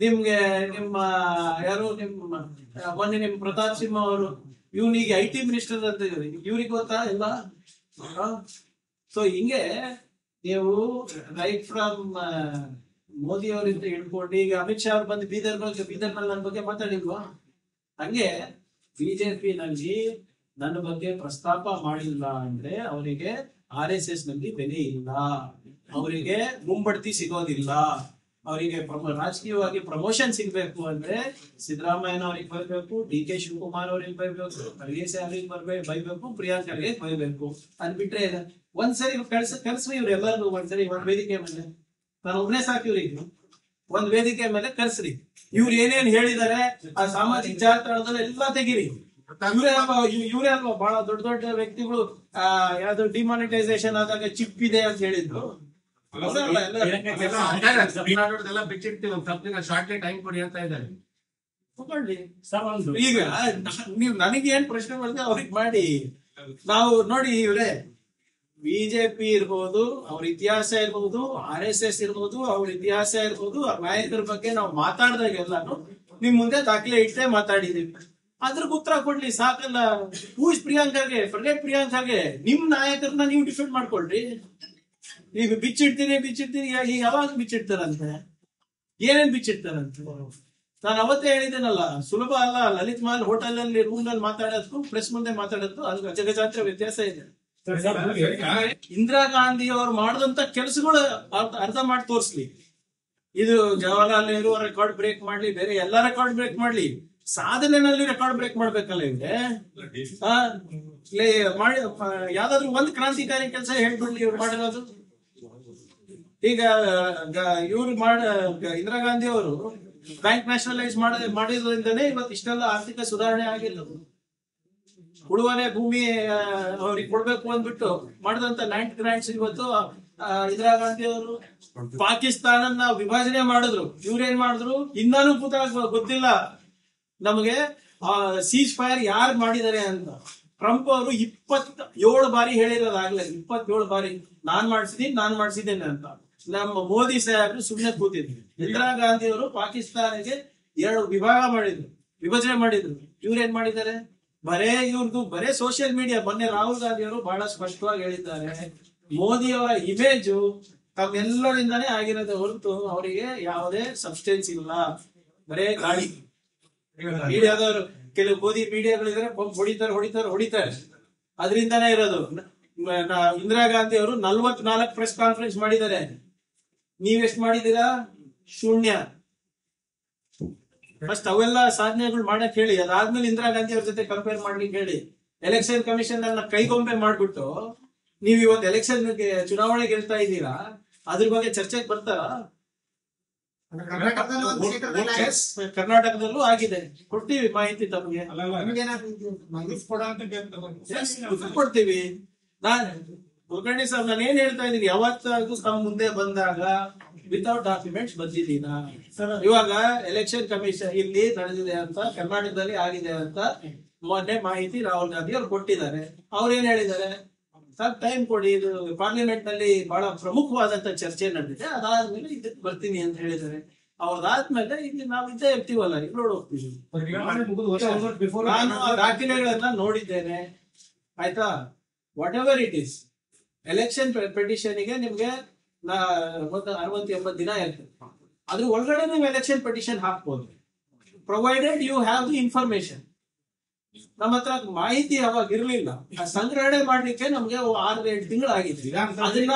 ನಿಮ್ಗೆ ನಿಮ್ಮ ಯಾರು ಮೊನ್ನೆ ನಿಮ್ ಪ್ರತಾಪ್ ಸಿಂಹ ಅವರು ಇವನಿಗೆ IT ಮಿನಿಸ್ಟರ್ ಅಂತ ಇದ್ದಾರೆ, ಇವ್ರಿಗೆ ಗೊತ್ತಾ ಎಲ್ಲ? ಸೊ ಹಿಂಗೆ ನೀವು ರೈಟ್ ಫ್ರಮ್ ಮೋದಿ ಅವರಿಂದ ಹಿಡ್ಕೊಂಡು ಈಗ ಅಮಿತ್ ಶಾ ಅವ್ರು ಬಂದು ಬೀದರ್ನಲ್ಲಿ ನನ್ನ ಬಗ್ಗೆ ಮಾತಾಡಿಲ್ವಾ? ಹಂಗೆ BJP ನಲ್ಲಿ ನನ್ನ ಬಗ್ಗೆ ಪ್ರಸ್ತಾಪ ಮಾಡಿಲ್ಲ ಅಂದ್ರೆ ಅವರಿಗೆ RSS ನಲ್ಲಿ ಬೆಲೆ ಇಲ್ಲ, ಅವರಿಗೆ ಮುಂಬಡ್ತಿ ಸಿಗೋದಿಲ್ಲ. ಅವರಿಗೆ ರಾಜಕೀಯವಾಗಿ ಪ್ರಮೋಷನ್ ಸಿಗ್ಬೇಕು ಅಂದ್ರೆ ಸಿದ್ದರಾಮಯ್ಯ ಅವ್ರಿಗೆ ಬರ್ಬೇಕು, DK ಶಿವಕುಮಾರ್ ಅವ್ರಿಗೆ ಬೈಬೇಕು, ಖರ್ಗೆ ಸಾಹೇಬ್ರಿಗೆ ಬೈಬೇಕು, ಪ್ರಿಯಾಂಕ್ ಖರ್ಗೆ ಬೈಬೇಕು. ಅನ್ಬಿಟ್ರೆ ಒಂದ್ಸರಿ ಕರ್ಸ್ರಿ ಇವ್ರೆಲ್ಲರೂ ಒಂದ್ಸರಿ ಒಂದ್ ವೇದಿಕೆ ಮೇಲೆ. ನಾನು ಒಬ್ಬನೇ ಸಾಕು ಇವ್ರಿಗೆ ಒಂದ್ ವೇದಿಕೆ ಮೇಲೆ ಕರ್ಸ್ರಿ. ಇವ್ರು ಏನೇನ್ ಹೇಳಿದಾರೆ ಆ ಸಾಮಾಜಿಕ ಜಾಲತಾಣದಲ್ಲಿ ಎಲ್ಲಾ ತೆಗಿರಿ. ಇವರೇ ಅಲ್ವಾ ಬಹಳ ದೊಡ್ಡ ದೊಡ್ಡ ವ್ಯಕ್ತಿಗಳು ಯಾವ್ದು ಡಿಮಾನಿಟೈಸೇಷನ್ ಆದಾಗ ಚಿಪ್ ಇದೆ ಅಂತ ಹೇಳಿದ್ರು. ಈಗ ನೀವು ನನಗೆ ಏನ್ ಪ್ರಶ್ನೆ ಮಾಡಿದ್ರೆ ಅವ್ರಿಗೆ ಮಾಡಿ. ನಾವು ನೋಡಿ ಇವ್ರೆ BJP ಇರ್ಬೋದು, ಅವ್ರ ಇತಿಹಾಸ ಇರ್ಬೋದು, RSS ಇರ್ಬೋದು, ಅವ್ರ ಇತಿಹಾಸ ಇರ್ಬೋದು, ನಾಯಕರ ಬಗ್ಗೆ ನಾವು ಮಾತಾಡಿದಾಗೆಲ್ಲಾನು ನಿಮ್ ಮುಂದೆ ದಾಖಲೆ ಇಟ್ಟೆ ಮಾತಾಡಿದೀವಿ. ಅದ್ರಿಗೆ ಉತ್ತರ ಕೊಡ್ಲಿ ಸಾಕಲ್ಲ. ಹೂಸ್ ಪ್ರಿಯಾಂಕಾಗೆ ಫರ್ಗೆಟ್ ಪ್ರಿಯಾಂಕಾಗೆ ನಿಮ್ ನಾಯಕರನ್ನ ನೀವು ಡಿಫೆಂಡ್ ಮಾಡ್ಕೊಳ್ರಿ. ಈಗ ಬಿಚ್ಚಿಡ್ತೀರಿ ಈಗ ಯಾವಾಗ ಬಿಚ್ಚಿಡ್ತಾರಂತೆ? ಏನೇನ್ ಬಿಚ್ಚಿಡ್ತಾರಂತೆ? ನಾನು ಅವತ್ತೇ ಹೇಳಿದ್ದೇನಲ್ಲ, ಸುಲಭ ಅಲ್ಲ. ಲಲಿತ್ ಮಹಲ್ ಹೋಟೆಲ್ ಅಲ್ಲಿ ರೂಮ್ ನಲ್ಲಿ ಮಾತಾಡೋದಕ್ಕೂ ಪ್ರೆಸ್ ಮುಂದೆ ಮಾತಾಡೋದಕ್ಕೂ ಅದು ಅಜಗಜಾಂತರ ವ್ಯತ್ಯಾಸ ಇದೆ. ಇಂದಿರಾ ಗಾಂಧಿ ಅವ್ರು ಮಾಡಿದಂತ ಕೆಲಸಗಳು ಅರ್ಥ ಮಾಡಿ ತೋರಿಸ್ಲಿ. ಇದು ಜವಾಹರ್ಲಾಲ್ ನೆಹರು ರೆಕಾರ್ಡ್ ಬ್ರೇಕ್ ಮಾಡ್ಲಿ, ಬೇರೆ ಎಲ್ಲಾ ರೆಕಾರ್ಡ್ ಬ್ರೇಕ್ ಮಾಡ್ಲಿ, ಸಾಧನೆನಲ್ಲಿ ರೆಕಾರ್ಡ್ ಬ್ರೇಕ್ ಮಾಡ್ಬೇಕಲ್ಲ ಇವ್ರೆ. ಮಾಡಿ ಯಾವ್ದಾದ್ರು ಒಂದ್ ಕ್ರಾಂತಿಕಾರಿ ಕೆಲಸ ಹೇಳ್ಬಿಡ್ಲಿ ಇವ್ರು ಮಾಡಿರೋದು. ಈಗ ಇವ್ರು ಇಂದಿರಾ ಗಾಂಧಿ ಅವರು ಬ್ಯಾಂಕ್ ನ್ಯಾಷನಲೈಸ್ ಮಾಡಿದ್ರಿಂದನೇ ಇವತ್ತು ಇಷ್ಟೆಲ್ಲ ಆರ್ಥಿಕ ಸುಧಾರಣೆ ಆಗಿಲ್ಲ. ಉಳುವನೆ ಭೂಮಿ ಅವ್ರಿಗೆ ಕೊಡ್ಬೇಕು ಅಂದ್ಬಿಟ್ಟು ಮಾಡಿದಂತ ಲ್ಯಾಂಡ್ ಗ್ರಾಂಟ್ಸ್ ಇವತ್ತು ಇಂದಿರಾ ಗಾಂಧಿ ಅವರು ಪಾಕಿಸ್ತಾನ ವಿಭಜನೆ ಮಾಡಿದ್ರು. ಇವ್ರೇನ್ ಮಾಡಿದ್ರು ಇನ್ನೂ ಗೊತ್ತಿಲ್ಲ ನಮಗೆ ಸೀಸ್ ಫೈರ್ ಯಾರು ಮಾಡಿದ್ದಾರೆ ಅಂತ. ಟ್ರಂಪ್ ಅವರು 27 ಬಾರಿ ಹೇಳಿರೋದಾಗ್ಲೇ 27 ಬಾರಿ ನಾನ್ ಮಾಡ್ಸಿದ್ದೀನಿ ಅಂತ. ನಮ್ಮ ಮೋದಿ ಸಾಹೇಬ್ರು ಸುಮ್ಮನೆ ಕೂತಿದ್ರು. ಇಂದಿರಾ ಗಾಂಧಿ ಅವರು ಪಾಕಿಸ್ತಾನಕ್ಕೆ 2 ವಿಭಜನೆ ಮಾಡಿದ್ರು. ಇವ್ರೇನ್ ಮಾಡಿದ್ದಾರೆ? ಬರೇ ಸೋಷಿಯಲ್ ಮೀಡಿಯಾ. ಮೊನ್ನೆ ರಾಹುಲ್ ಗಾಂಧಿ ಅವರು ಬಹಳ ಸ್ಪಷ್ಟವಾಗಿ ಹೇಳಿದ್ದಾರೆ, ಮೋದಿ ಅವರ ಇಮೇಜ್ ತಮ್ಮೆಲ್ಲರಿಂದಾನೇ ಆಗಿರೋದೇ ಹೊರತು ಅವರಿಗೆ ಯಾವುದೇ ಸಬ್ಸ್ಟೆನ್ಸ್ ಇಲ್ಲ, ಬರೇ ಗಾಳಿ. ಮೀಡಿಯಾದವರು ಕೆಲವು ಮೋದಿ ಮೀಡಿಯಾಗಳಿದ್ರೆ ಹೊಡಿತಾರೆ. ಅದರಿಂದಾನೇ ಇರೋದು. ಇಂದಿರಾ ಗಾಂಧಿ ಅವರು 44 ಪ್ರೆಸ್ ಕಾನ್ಫರೆನ್ಸ್ ಮಾಡಿದ್ದಾರೆ. ನೀವೆಷ್ಟು ಮಾಡಿದೀರಾ? ಶೂನ್ಯ. ಫಸ್ಟ್ ಅವೆಲ್ಲ ಸಾಧನೆಗಳು ಮಾಡಕ್ ಹೇಳಿ, ಅದಾದ್ಮೇಲೆ ಇಂದಿರಾ ಗಾಂಧಿ ಅವ್ರ ಜೊತೆ ಕಂಪೇರ್ ಮಾಡ್ಲಿಕ್ಕೆ ಹೇಳಿ. ಎಲೆಕ್ಷನ್ ಕಮಿಷನ್ ಅನ್ನ ಕೈಗೊಂಬೆ ಮಾಡ್ಬಿಟ್ಟು ನೀವ್ ಇವತ್ತು ಎಲೆಕ್ಷನ್ ಚುನಾವಣೆ ಗೆಲ್ತಾ ಇದ್ದೀರಾ, ಅದ್ರ ಬಗ್ಗೆ ಚರ್ಚೆಗೆ ಬರ್ತಾರ? ಕರ್ನಾಟಕದಲ್ಲೂ ಆಗಿದೆ, ಕೊಡ್ತೀವಿ ಮಾಹಿತಿ ತಮಗೆ, ಕೊಡ್ತೀವಿ. ಕುಲಕರ್ಣಿ ಸರ್, ನಾನು ಏನ್ ಹೇಳ್ತಾ ಇದ್ದೀನಿ, ಯಾವತ್ತಾದ್ರೂ ತಮ್ಮ ಮುಂದೆ ಬಂದಾಗ ವಿತೌಟ್ ಡಾಕ್ಯುಮೆಂಟ್ಸ್ ಬಂದಿದ್ದೀನ? ಇವಾಗ ಎಲೆಕ್ಷನ್ ಕಮಿಷನ್ ಇಲ್ಲಿ ನಡೆದಿದೆ ಅಂತ, ಕರ್ನಾಟಕದಲ್ಲಿ ಆಗಿದೆ ಅಂತ ಮೊನ್ನೆ ಮಾಹಿತಿ ರಾಹುಲ್ ಗಾಂಧಿ ಅವ್ರು ಕೊಟ್ಟಿದ್ದಾರೆ. ಅವ್ರೇನ್ ಹೇಳಿದ್ದಾರೆ? ಸರ್ ಟೈಮ್ ಕೊಡಿ, ಇದು ಪಾರ್ಲಿಮೆಂಟ್ ನಲ್ಲಿ ಬಹಳ ಪ್ರಮುಖವಾದಂತ ಚರ್ಚೆ ನಡೆದಿದೆ, ಅದಾದ್ಮೇಲೆ ಇದಕ್ಕೆ ಬರ್ತೀನಿ ಅಂತ ಹೇಳಿದ್ದಾರೆ. ಅವ್ರದಾದ್ಮೇಲೆ ಇಲ್ಲಿ ನಾವು ಇದ್ದೇ ಇರ್ತೀವಲ್ಲ, ಇಲ್ಲೋಡ್ ಹೋಗ್ತೀವಿ. ನಾನು ಆ ದಾಖಲೆಗಳನ್ನ ನೋಡಿದ್ದೇನೆ, ಆಯ್ತಾ? Whatever it is, election ಪೆಟಿಷನ್ಗೆ ನಿಮ್ಗೆ 60-80 ದಿನ ಇರ್ತದೆ. ಅದ್ರ ಒಳಗಡೆ ನೀವು ಎಲೆಕ್ಷನ್ ಪೆಟಿಷನ್ ಹಾಕ್ಬೋದು, provided you have the information. ನಮ್ಮ ಹತ್ರ ಮಾಹಿತಿ ಅವಾಗ ಇರ್ಲಿಲ್ಲ, ಸಂಗ್ರಹಣೆ ಮಾಡ್ಲಿಕ್ಕೆ ನಮ್ಗೆ 6-8 ತಿಂಗಳು ಆಗಿದೆ. ಅದನ್ನ